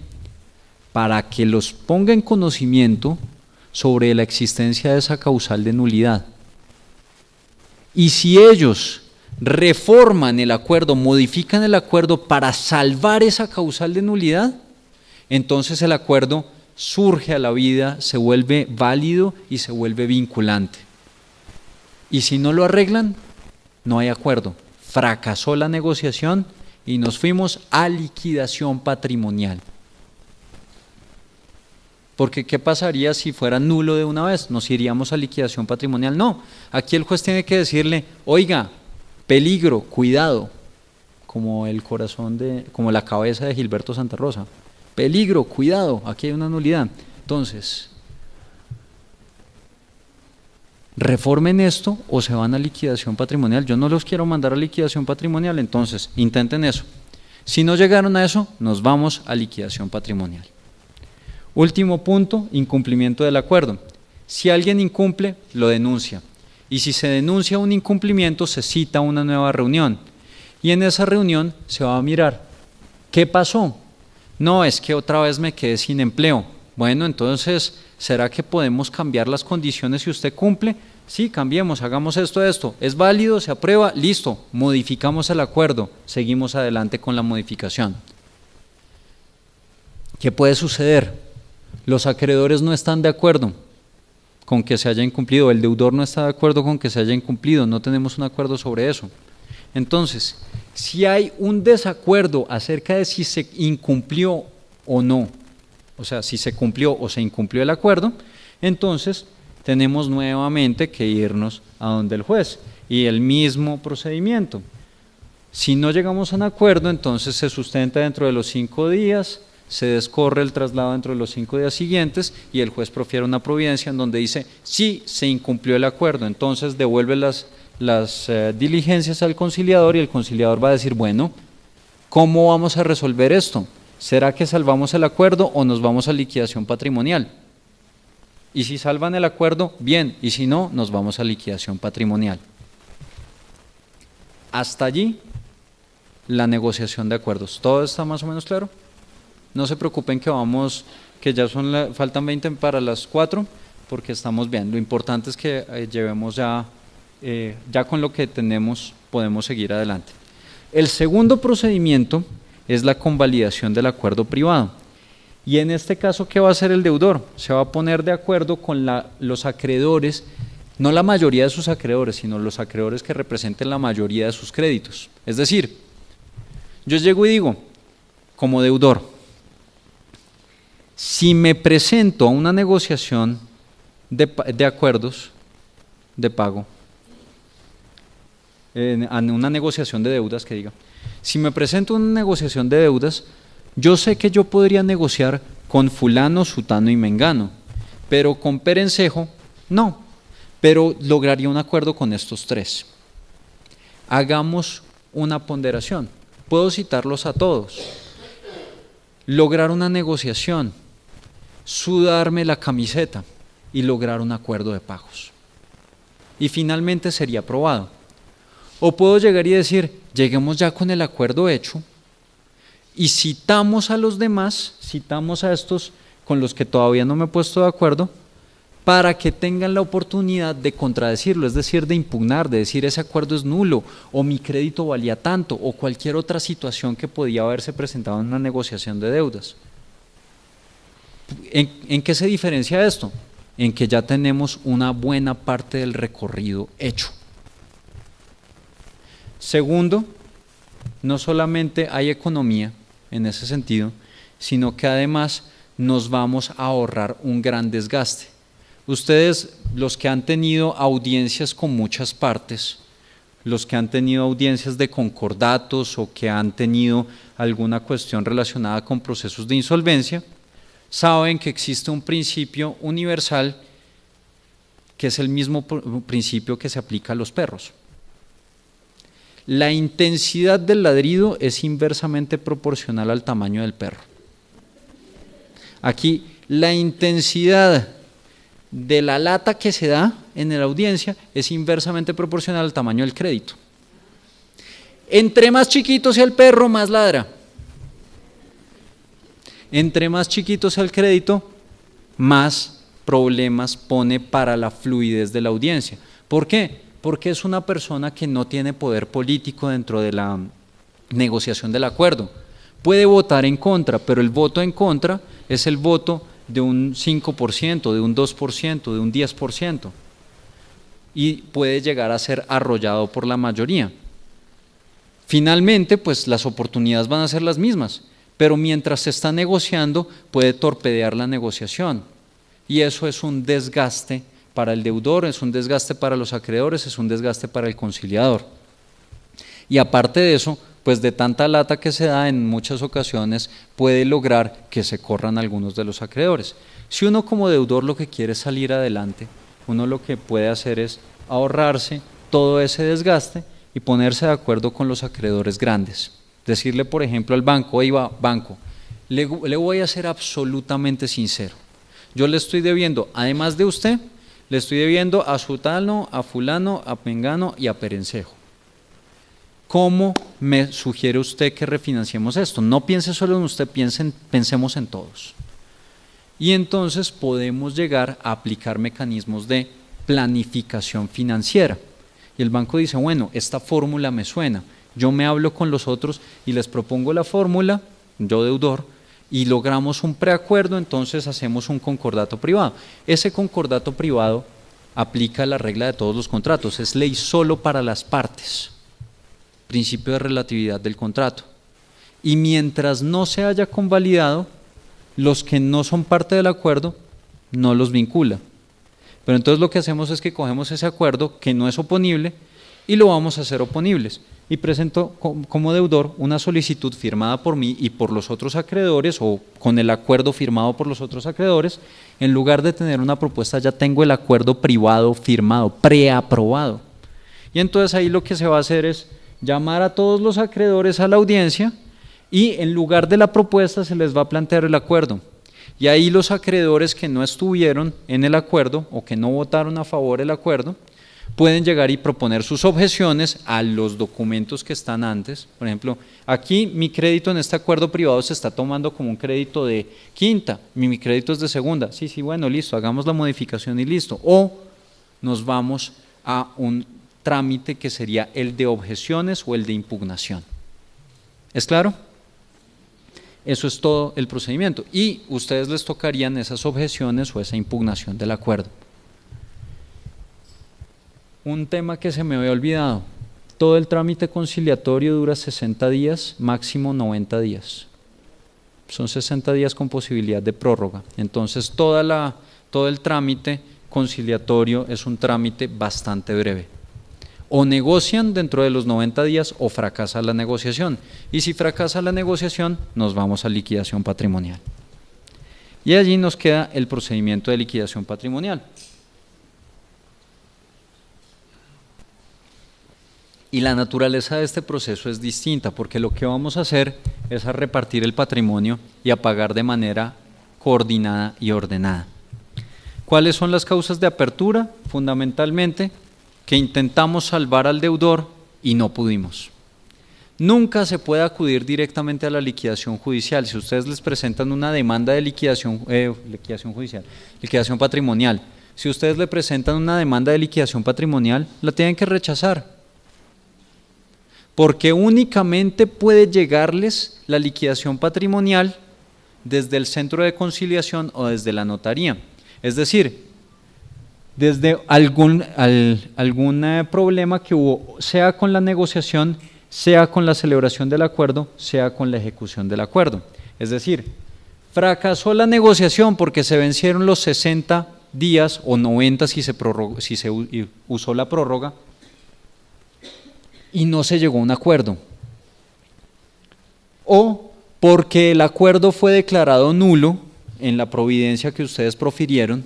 para que los ponga en conocimiento sobre la existencia de esa causal de nulidad. Y si ellos reforman el acuerdo, modifican el acuerdo para salvar esa causal de nulidad, entonces el acuerdo surge a la vida, se vuelve válido y se vuelve vinculante. Y si no lo arreglan, no hay acuerdo. Fracasó la negociación y nos fuimos a liquidación patrimonial. Porque ¿qué pasaría si fuera nulo de una vez? ¿Nos iríamos a liquidación patrimonial? No, aquí el juez tiene que decirle, oiga, peligro, cuidado, como el corazón como la cabeza de Gilberto Santa Rosa. Peligro, cuidado, aquí hay una nulidad. Entonces, reformen esto o se van a liquidación patrimonial. Yo no los quiero mandar a liquidación patrimonial, entonces intenten eso. Si no llegaron a eso, nos vamos a liquidación patrimonial. Último punto, incumplimiento del acuerdo. Si alguien incumple, lo denuncia. Y si se denuncia un incumplimiento, se cita una nueva reunión. Y en esa reunión se va a mirar, ¿qué pasó? No, es que otra vez me quedé sin empleo. Bueno, entonces, ¿será que podemos cambiar las condiciones si usted cumple? Sí, cambiemos, hagamos esto. ¿Es válido? ¿Se aprueba? Listo, modificamos el acuerdo, seguimos adelante con la modificación. ¿Qué puede suceder? Los acreedores no están de acuerdo con que se haya incumplido, el deudor no está de acuerdo con que se haya incumplido, no tenemos un acuerdo sobre eso. Entonces, si hay un desacuerdo acerca de si se incumplió o no, o sea, si se cumplió o se incumplió el acuerdo, entonces tenemos nuevamente que irnos a donde el juez y el mismo procedimiento. Si no llegamos a un acuerdo, entonces se sustenta dentro de los 5 días, se descorre el traslado dentro de los 5 días siguientes y el juez profiere una providencia en donde dice, sí, se incumplió el acuerdo, entonces devuelve las diligencias al conciliador y el conciliador va a decir, bueno, ¿cómo vamos a resolver esto? ¿Será que salvamos el acuerdo o nos vamos a liquidación patrimonial? Y si salvan el acuerdo, bien, y si no, nos vamos a liquidación patrimonial. Hasta allí, la negociación de acuerdos. ¿Todo está más o menos claro? No se preocupen que ya faltan 20 para las 4, porque estamos bien. Lo importante es que llevemos ya con lo que tenemos, podemos seguir adelante. El segundo procedimiento es la convalidación del acuerdo privado. Y en este caso, ¿qué va a hacer el deudor? Se va a poner de acuerdo con los acreedores, no la mayoría de sus acreedores, sino los acreedores que representen la mayoría de sus créditos. Es decir, yo llego y digo, como deudor, si me presento a una negociación de acuerdos de pago, a una negociación de deudas, que diga, si me presento a una negociación de deudas, yo sé que yo podría negociar con fulano, sutano y mengano, pero con perencejo no, pero lograría un acuerdo con estos 3. Hagamos una ponderación, puedo citarlos a todos, lograr una negociación, sudarme la camiseta y lograr un acuerdo de pagos. Y finalmente sería aprobado. O puedo llegar y decir, lleguemos ya con el acuerdo hecho y citamos a los demás, citamos a estos con los que todavía no me he puesto de acuerdo, para que tengan la oportunidad de contradecirlo, es decir, de impugnar, de decir ese acuerdo es nulo, o mi crédito valía tanto, o cualquier otra situación que podía haberse presentado en una negociación de deudas. ¿En qué se diferencia esto? En que ya tenemos una buena parte del recorrido hecho. Segundo, no solamente hay economía en ese sentido, sino que además nos vamos a ahorrar un gran desgaste. Ustedes, los que han tenido audiencias con muchas partes, los que han tenido audiencias de concordatos o que han tenido alguna cuestión relacionada con procesos de insolvencia, saben que existe un principio universal que es el mismo principio que se aplica a los perros. La intensidad del ladrido es inversamente proporcional al tamaño del perro. Aquí, la intensidad de la lata que se da en la audiencia es inversamente proporcional al tamaño del crédito. Entre más chiquito sea el perro, más ladra. Entre más chiquito sea el crédito, más problemas pone para la fluidez de la audiencia. ¿Por qué? Porque es una persona que no tiene poder político dentro de la negociación del acuerdo. Puede votar en contra, pero el voto en contra es el voto de un 5%, de un 2%, de un 10%, y puede llegar a ser arrollado por la mayoría. Finalmente, pues las oportunidades van a ser las mismas, pero mientras se está negociando puede torpedear la negociación, y eso es un desgaste para el deudor, es un desgaste para los acreedores, es un desgaste para el conciliador. Y aparte de eso, pues de tanta lata que se da en muchas ocasiones puede lograr que se corran algunos de los acreedores. Si uno como deudor lo que quiere es salir adelante, uno lo que puede hacer es ahorrarse todo ese desgaste y ponerse de acuerdo con los acreedores grandes. Decirle, por ejemplo, al banco: oye, banco, le voy a ser absolutamente sincero. Yo le estoy debiendo, además de usted, le estoy debiendo a Sutano, a Fulano, a Pengano y a Perencejo. ¿Cómo me sugiere usted que refinanciemos esto? No piense solo en usted, pensemos en todos. Y entonces podemos llegar a aplicar mecanismos de planificación financiera. Y el banco dice: bueno, esta fórmula me suena, yo me hablo con los otros y les propongo la fórmula, yo deudor, y logramos un preacuerdo, entonces hacemos un concordato privado. Ese concordato privado aplica la regla de todos los contratos, es ley solo para las partes, principio de relatividad del contrato. Y mientras no se haya convalidado, los que no son parte del acuerdo no los vincula. Pero entonces lo que hacemos es que cogemos ese acuerdo que no es oponible y lo vamos a hacer oponibles. Y presento como deudor una solicitud firmada por mí y por los otros acreedores, o con el acuerdo firmado por los otros acreedores. En lugar de tener una propuesta, ya tengo el acuerdo privado firmado, preaprobado. Y entonces ahí lo que se va a hacer es llamar a todos los acreedores a la audiencia y en lugar de la propuesta se les va a plantear el acuerdo. Y ahí los acreedores que no estuvieron en el acuerdo o que no votaron a favor del acuerdo pueden llegar y proponer sus objeciones a los documentos que están antes. Por ejemplo, aquí mi crédito en este acuerdo privado se está tomando como un crédito de quinta, mi crédito es de segunda. Sí, bueno, listo, hagamos la modificación y listo. O nos vamos a un trámite que sería el de objeciones o el de impugnación. ¿Es claro? Eso es todo el procedimiento. Y ustedes les tocarían esas objeciones o esa impugnación del acuerdo. Un tema que se me había olvidado: todo el trámite conciliatorio dura 60 días, máximo 90 días. Son 60 días con posibilidad de prórroga. Entonces todo el trámite conciliatorio es un trámite bastante breve. O negocian dentro de los 90 días o fracasa la negociación. Y si fracasa la negociación, nos vamos a liquidación patrimonial. Y allí nos queda el procedimiento de liquidación patrimonial. Y la naturaleza de este proceso es distinta, porque lo que vamos a hacer es a repartir el patrimonio y a pagar de manera coordinada y ordenada. ¿Cuáles son las causas de apertura? Fundamentalmente, que intentamos salvar al deudor y no pudimos. Nunca se puede acudir directamente a la liquidación judicial. Si ustedes les presentan una demanda de liquidación patrimonial, si ustedes le presentan una demanda de liquidación patrimonial, la tienen que rechazar. Porque únicamente puede llegarles la liquidación patrimonial desde el centro de conciliación o desde la notaría. Es decir, desde algún problema que hubo, sea con la negociación, sea con la celebración del acuerdo, sea con la ejecución del acuerdo. Es decir, fracasó la negociación porque se vencieron los 60 días o 90 si se usó la prórroga, y no se llegó a un acuerdo. O porque el acuerdo fue declarado nulo en la providencia que ustedes profirieron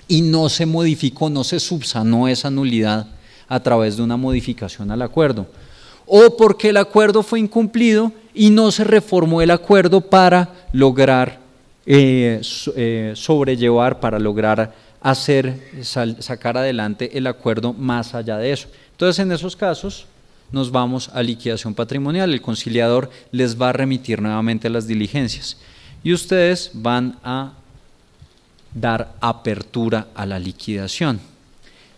y no se modificó, no se subsanó esa nulidad a través de una modificación al acuerdo. O porque el acuerdo fue incumplido y no se reformó el acuerdo para lograr sobrellevar, para lograr sacar adelante el acuerdo más allá de eso. Entonces, en esos casos nos vamos a liquidación patrimonial. El conciliador les va a remitir nuevamente las diligencias. y ustedes van a dar apertura a la liquidación.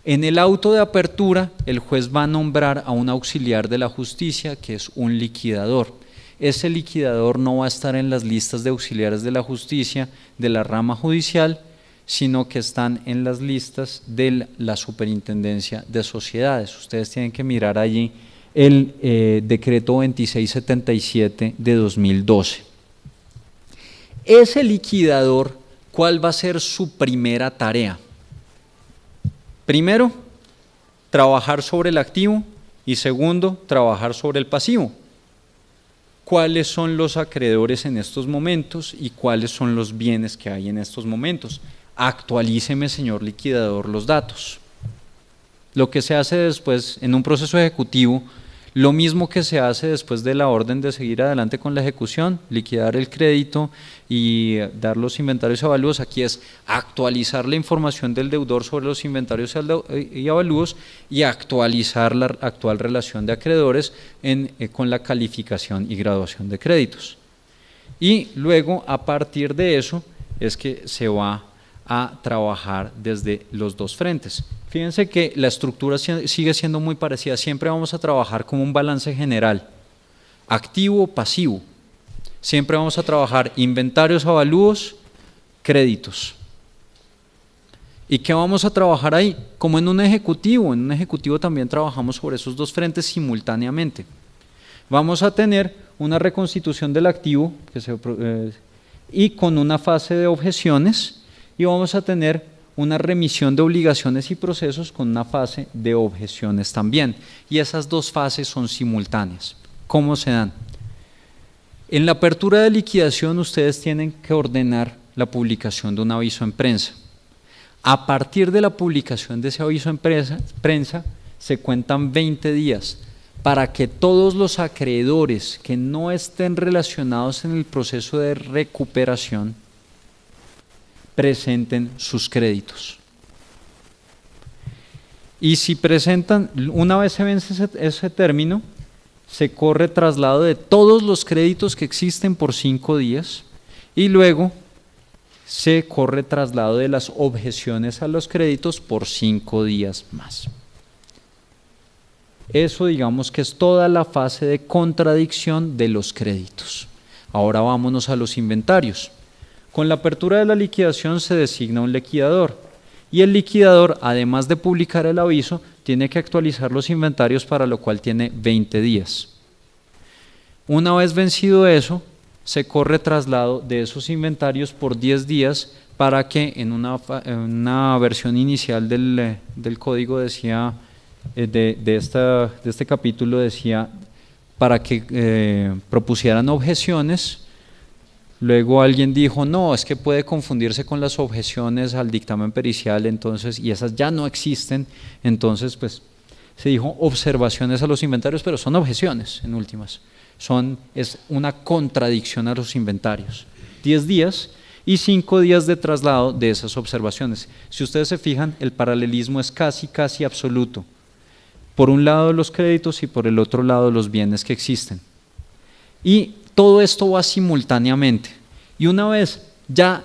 En el auto de apertura, el juez va a nombrar a un auxiliar de la justicia, que es un liquidador. Ese liquidador no va a estar en las listas de auxiliares de la justicia de la rama judicial, sino que están en las listas de la Superintendencia de Sociedades. Ustedes tienen que mirar allí el decreto 2677 de 2012. Ese liquidador, ¿cuál va a ser su primera tarea? Primero, trabajar sobre el activo y segundo, trabajar sobre el pasivo. ¿Cuáles son los acreedores en estos momentos y cuáles son los bienes que hay en estos momentos? Actualíceme, señor liquidador, los datos. Lo que se hace después en un proceso ejecutivo, lo mismo que se hace después de la orden de seguir adelante con la ejecución, liquidar el crédito y dar los inventarios y avalúos, aquí es actualizar la información del deudor sobre los inventarios y avalúos y actualizar la actual relación de acreedores con la calificación y graduación de créditos. Y luego, a partir de eso, es que se va a trabajar desde los dos frentes. Fíjense que la estructura sigue siendo muy parecida, siempre vamos a trabajar como un balance general, activo, pasivo, siempre vamos a trabajar inventarios, avalúos, créditos. ¿Y qué vamos a trabajar ahí? Como en un ejecutivo también trabajamos sobre esos dos frentes simultáneamente. Vamos a tener una reconstitución del activo y con una fase de objeciones, y vamos a tener una remisión de obligaciones y procesos con una fase de objeciones también. Y esas dos fases son simultáneas. ¿Cómo se dan? En la apertura de liquidación ustedes tienen que ordenar la publicación de un aviso en prensa. A partir de la publicación de ese aviso en prensa se cuentan 20 días para que todos los acreedores que no estén relacionados en el proceso de recuperación presenten sus créditos. Y si presentan, una vez se vence ese término, se corre traslado de todos los créditos que existen por 5 días y luego se corre traslado de las objeciones a los créditos por 5 días más. Eso digamos que es toda la fase de contradicción de los créditos. Ahora vámonos a los inventarios. Con la apertura de la liquidación se designa un liquidador y el liquidador, además de publicar el aviso, tiene que actualizar los inventarios, para lo cual tiene 20 días. Una vez vencido eso, se corre traslado de esos inventarios por 10 días para que en una versión inicial del código decía, de este capítulo decía, para que propusieran objeciones. Luego alguien dijo, no, es que puede confundirse con las objeciones al dictamen pericial, entonces, y esas ya no existen, entonces pues se dijo observaciones a los inventarios, pero son objeciones en últimas, es una contradicción a los inventarios. 10 días y 5 días de traslado de esas observaciones. Si ustedes se fijan, el paralelismo es casi absoluto. Por un lado los créditos y por el otro lado los bienes que existen. Y todo esto va simultáneamente y una vez ya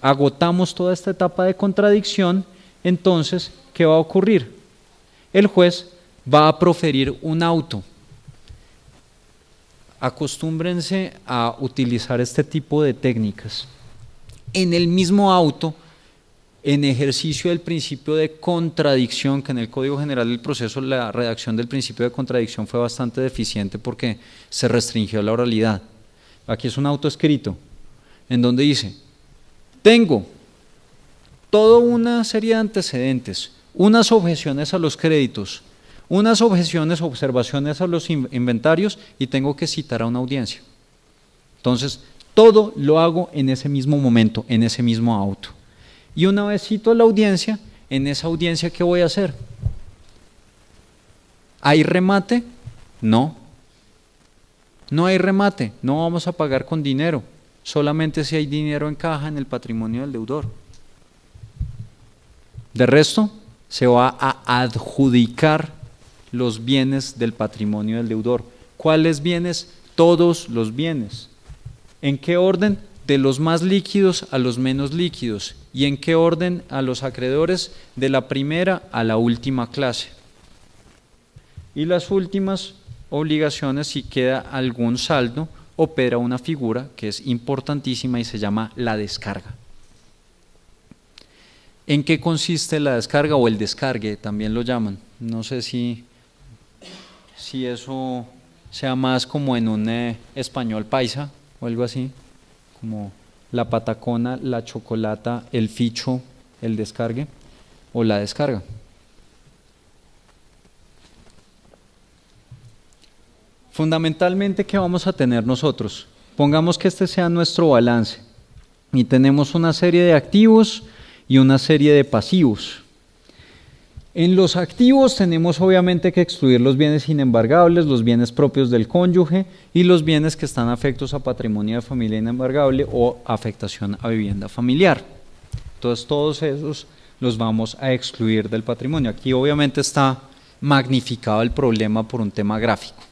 agotamos toda esta etapa de contradicción, entonces, ¿qué va a ocurrir? El juez va a proferir un auto. Acostúmbrense a utilizar este tipo de técnicas. En el mismo auto, en ejercicio del principio de contradicción, que en el Código General del Proceso la redacción del principio de contradicción fue bastante deficiente porque se restringió la oralidad. Aquí es un auto escrito en donde dice, tengo toda una serie de antecedentes, unas objeciones a los créditos, unas objeciones, observaciones a los inventarios y tengo que citar a una audiencia. Entonces, todo lo hago en ese mismo momento, en ese mismo auto. Y una vez cito a la audiencia, en esa audiencia, ¿qué voy a hacer? ¿Hay remate? No. No hay remate, no vamos a pagar con dinero, solamente si hay dinero en caja en el patrimonio del deudor. De resto, se va a adjudicar los bienes del patrimonio del deudor. ¿Cuáles bienes? Todos los bienes. ¿En qué orden? De los más líquidos a los menos líquidos. ¿Y en qué orden a los acreedores? De la primera a la última clase. Y las últimas obligaciones, si queda algún saldo, opera una figura que es importantísima y se llama la descarga. ¿En qué consiste la descarga o el descargue? También lo llaman. No sé si eso sea más como en un español paisa o algo así, como la patacona, la chocolata, el ficho, el descargue o la descarga. Fundamentalmente, ¿qué vamos a tener nosotros? Pongamos que este sea nuestro balance y tenemos una serie de activos y una serie de pasivos. En los activos tenemos obviamente que excluir los bienes inembargables, los bienes propios del cónyuge y los bienes que están afectos a patrimonio de familia inembargable o afectación a vivienda familiar. Entonces todos esos los vamos a excluir del patrimonio. Aquí obviamente está magnificado el problema por un tema gráfico.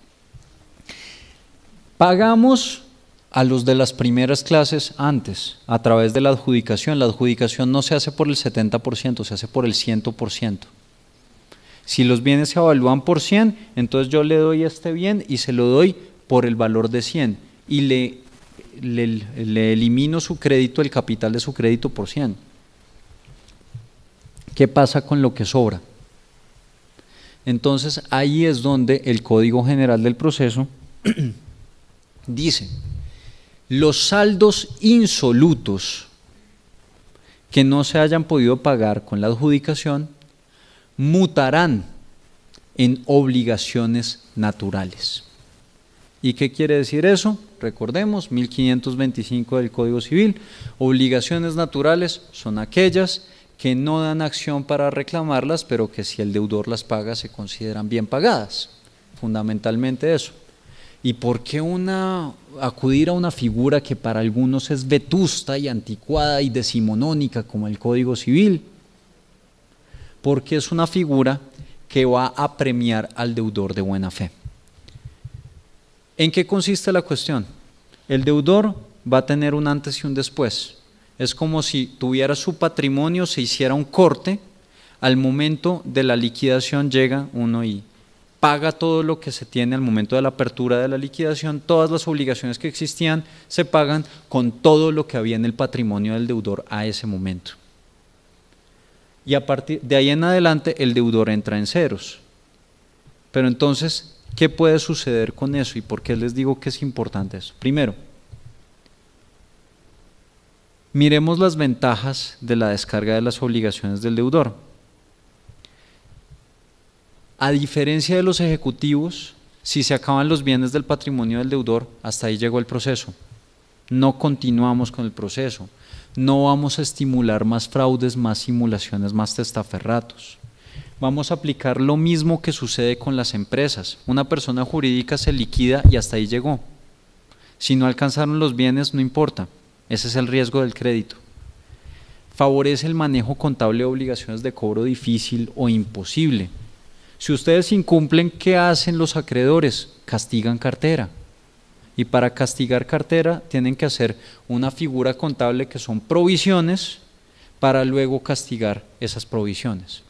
Pagamos a los de las primeras clases antes, a través de la adjudicación. La adjudicación no se hace por el 70%, se hace por el 100%. Si los bienes se evalúan por 100, entonces yo le doy este bien y se lo doy por el valor de 100 y le elimino su crédito, el capital de su crédito por 100. ¿Qué pasa con lo que sobra? Entonces ahí es donde el Código General del Proceso dice: los saldos insolutos que no se hayan podido pagar con la adjudicación mutarán en obligaciones naturales. ¿Y qué quiere decir eso? Recordemos, 1525 del Código Civil, obligaciones naturales son aquellas que no dan acción para reclamarlas, pero que si el deudor las paga se consideran bien pagadas, fundamentalmente eso. ¿Y por qué acudir a una figura que para algunos es vetusta y anticuada y decimonónica como el Código Civil? Porque es una figura que va a premiar al deudor de buena fe. ¿En qué consiste la cuestión? El deudor va a tener un antes y un después. Es como si tuviera su patrimonio, se hiciera un corte, al momento de la liquidación llega uno y paga todo lo que se tiene al momento de la apertura de la liquidación, todas las obligaciones que existían se pagan con todo lo que había en el patrimonio del deudor a ese momento. Y a partir de ahí en adelante el deudor entra en ceros. Pero entonces, ¿qué puede suceder con eso y por qué les digo que es importante eso? Primero, miremos las ventajas de la descarga de las obligaciones del deudor. A diferencia de los ejecutivos, si se acaban los bienes del patrimonio del deudor, hasta ahí llegó el proceso. No continuamos con el proceso. No vamos a estimular más fraudes, más simulaciones, más testaferratos. Vamos a aplicar lo mismo que sucede con las empresas. Una persona jurídica se liquida y hasta ahí llegó. Si no alcanzaron los bienes, no importa. Ese es el riesgo del crédito. Favorece el manejo contable de obligaciones de cobro difícil o imposible. Si ustedes incumplen, ¿qué hacen los acreedores? Castigan cartera. Y para castigar cartera tienen que hacer una figura contable que son provisiones para luego castigar esas provisiones.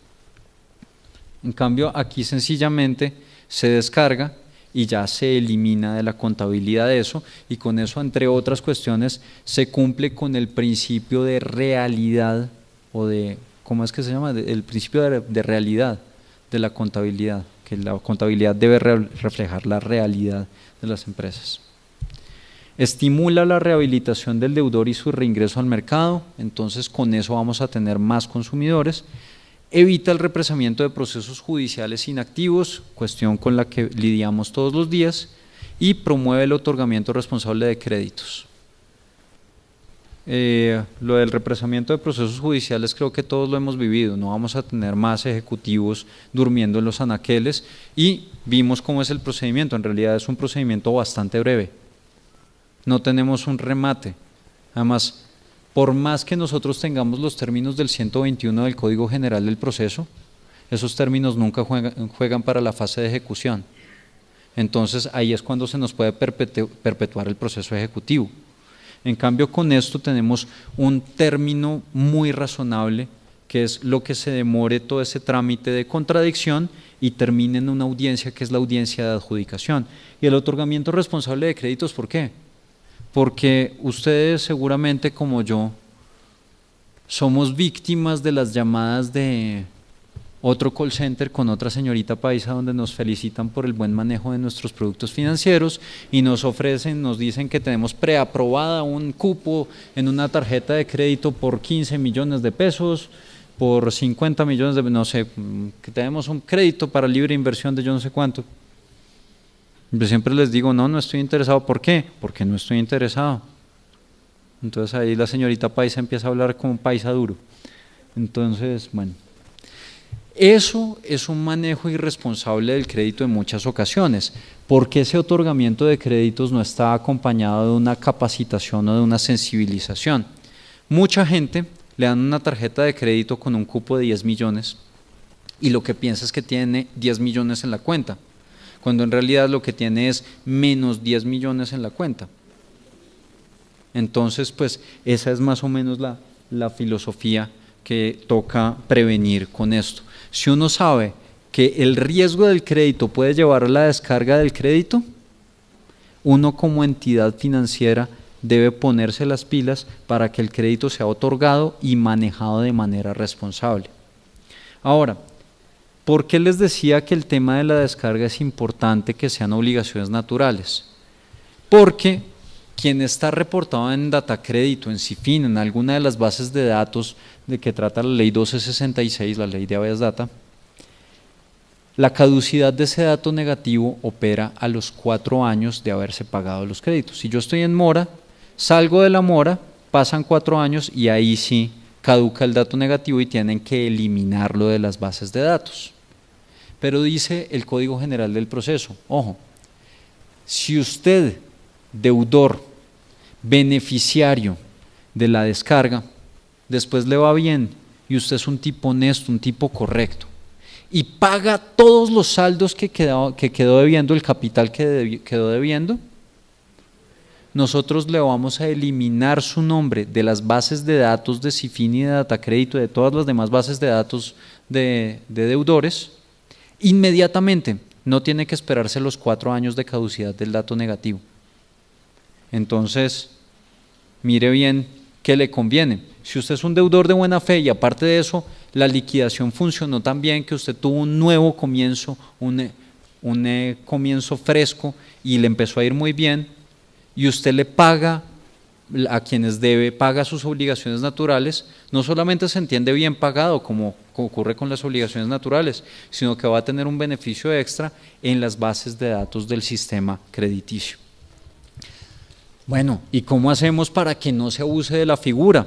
En cambio, aquí sencillamente se descarga y ya se elimina de la contabilidad de eso, y con eso, entre otras cuestiones, se cumple con el principio de realidad o de, ¿cómo es que se llama? El principio de realidad de la contabilidad, que la contabilidad debe reflejar la realidad de las empresas. Estimula la rehabilitación del deudor y su reingreso al mercado, entonces con eso vamos a tener más consumidores. Evita el represamiento de procesos judiciales inactivos, cuestión con la que lidiamos todos los días, y promueve el otorgamiento responsable de créditos. Lo del represamiento de procesos judiciales creo que todos lo hemos vivido, no vamos a tener más ejecutivos durmiendo en los anaqueles, y vimos cómo es el procedimiento. En realidad es un procedimiento bastante breve, no tenemos un remate. Además, por más que nosotros tengamos los términos del 121 del Código General del Proceso, esos términos nunca juegan para la fase de ejecución. Entonces ahí es cuando se nos puede perpetuar el proceso ejecutivo. En cambio, con esto tenemos un término muy razonable, que es lo que se demore todo ese trámite de contradicción y termine en una audiencia que es la audiencia de adjudicación. Y el otorgamiento responsable de créditos, ¿por qué? Porque ustedes seguramente como yo somos víctimas de las llamadas de otro call center con otra señorita paisa donde nos felicitan por el buen manejo de nuestros productos financieros y nos ofrecen, nos dicen que tenemos preaprobada un cupo en una tarjeta de crédito por 15 millones de pesos, por 50 millones de, no sé, que tenemos un crédito para libre inversión de yo no sé cuánto. Yo siempre les digo, no estoy interesado. ¿Por qué? Porque no estoy interesado. Entonces ahí la señorita paisa empieza a hablar como paisa duro. Entonces, bueno, eso es un manejo irresponsable del crédito en muchas ocasiones, porque ese otorgamiento de créditos no está acompañado de una capacitación o de una sensibilización. Mucha gente le dan una tarjeta de crédito con un cupo de 10 millones y lo que piensa es que tiene 10 millones en la cuenta, cuando en realidad lo que tiene es menos 10 millones en la cuenta. Entonces, pues esa es más o menos la filosofía que toca prevenir con esto. Si uno sabe que el riesgo del crédito puede llevar a la descarga del crédito, uno como entidad financiera debe ponerse las pilas para que el crédito sea otorgado y manejado de manera responsable. Ahora, ¿por qué les decía que el tema de la descarga es importante que sean obligaciones naturales? Porque quien está reportado en Datacrédito, en CIFIN, en alguna de las bases de datos de que trata la ley 1266, la ley de habeas data, la caducidad de ese dato negativo opera a los 4 años de haberse pagado los créditos. Si yo estoy en mora, salgo de la mora, pasan 4 años y ahí sí caduca el dato negativo y tienen que eliminarlo de las bases de datos. Pero dice el Código General del Proceso, ojo, si usted, deudor, beneficiario de la descarga, después le va bien y usted es un tipo honesto, un tipo correcto y paga todos los saldos que quedó debiendo, el capital que quedó debiendo, nosotros le vamos a eliminar su nombre de las bases de datos de CIFIN y de Datacrédito, de todas las demás bases de datos de deudores, inmediatamente. No tiene que esperarse los 4 años de caducidad del dato negativo. Entonces, mire bien qué le conviene. Si usted es un deudor de buena fe y aparte de eso, la liquidación funcionó tan bien que usted tuvo un nuevo comienzo, un comienzo fresco y le empezó a ir muy bien, y usted le paga a quienes debe, paga sus obligaciones naturales, no solamente se entiende bien pagado como ocurre con las obligaciones naturales, sino que va a tener un beneficio extra en las bases de datos del sistema crediticio. Bueno, ¿y cómo hacemos para que no se abuse de la figura?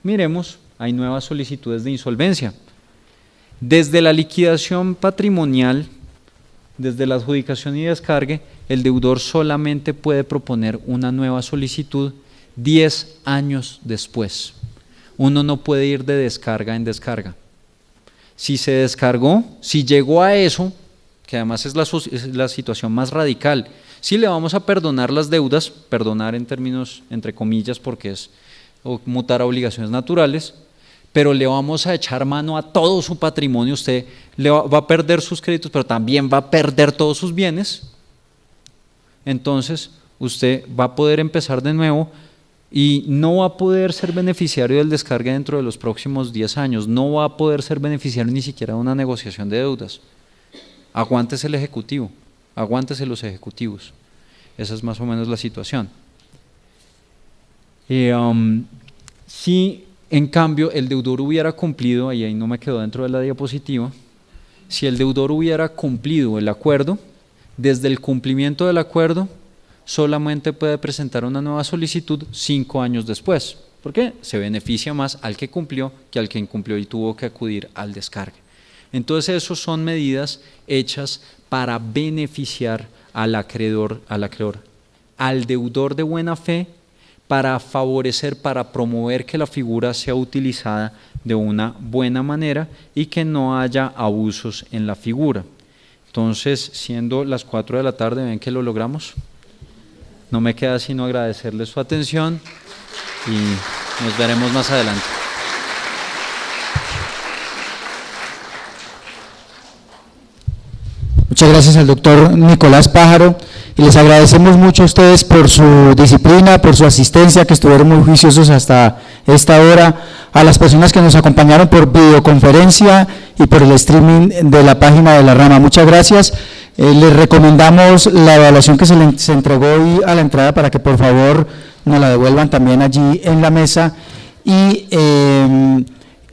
Miremos, hay nuevas solicitudes de insolvencia. Desde la liquidación patrimonial, desde la adjudicación y descargue, el deudor solamente puede proponer una nueva solicitud 10 años después. Uno no puede ir de descarga en descarga. Si se descargó, si llegó a eso, que además es la situación más radical, si le vamos a perdonar las deudas, perdonar en términos entre comillas porque es mutar a obligaciones naturales, pero le vamos a echar mano a todo su patrimonio, usted va a perder sus créditos, pero también va a perder todos sus bienes, entonces usted va a poder empezar de nuevo y no va a poder ser beneficiario del descargue dentro de los próximos 10 años, no va a poder ser beneficiario ni siquiera de una negociación de deudas. Aguántese el ejecutivo, aguántese los ejecutivos. Esa es más o menos la situación. Si en cambio el deudor hubiera cumplido, y ahí no me quedó dentro de la diapositiva, si el deudor hubiera cumplido el acuerdo, desde el cumplimiento del acuerdo solamente puede presentar una nueva solicitud 5 años después. ¿Por qué? Se beneficia más al que cumplió que al que incumplió y tuvo que acudir al descargue. Entonces, esas son medidas hechas para beneficiar al acreedor, al deudor de buena fe, para favorecer, para promover que la figura sea utilizada de una buena manera y que no haya abusos en la figura. Entonces, siendo las 4 de la tarde, ¿ven que lo logramos? No me queda sino agradecerles su atención y nos veremos más adelante. Muchas gracias al doctor Nicolás Pájaro y les agradecemos mucho a ustedes por su disciplina, por su asistencia, que estuvieron muy juiciosos hasta esta hora, a las personas que nos acompañaron por videoconferencia y por el streaming de la página de la rama. Muchas gracias. Les recomendamos la evaluación que se entregó hoy a la entrada para que por favor nos la devuelvan también allí en la mesa y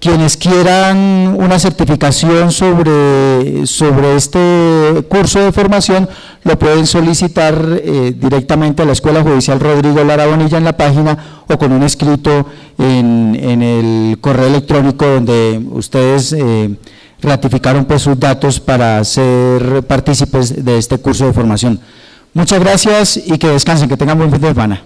quienes quieran una certificación sobre este curso de formación lo pueden solicitar directamente a la Escuela Judicial Rodrigo Lara Bonilla en la página o con un escrito en el correo electrónico donde ustedes ratificaron pues sus datos para ser partícipes de este curso de formación. Muchas gracias y que descansen, que tengan buen fin de semana.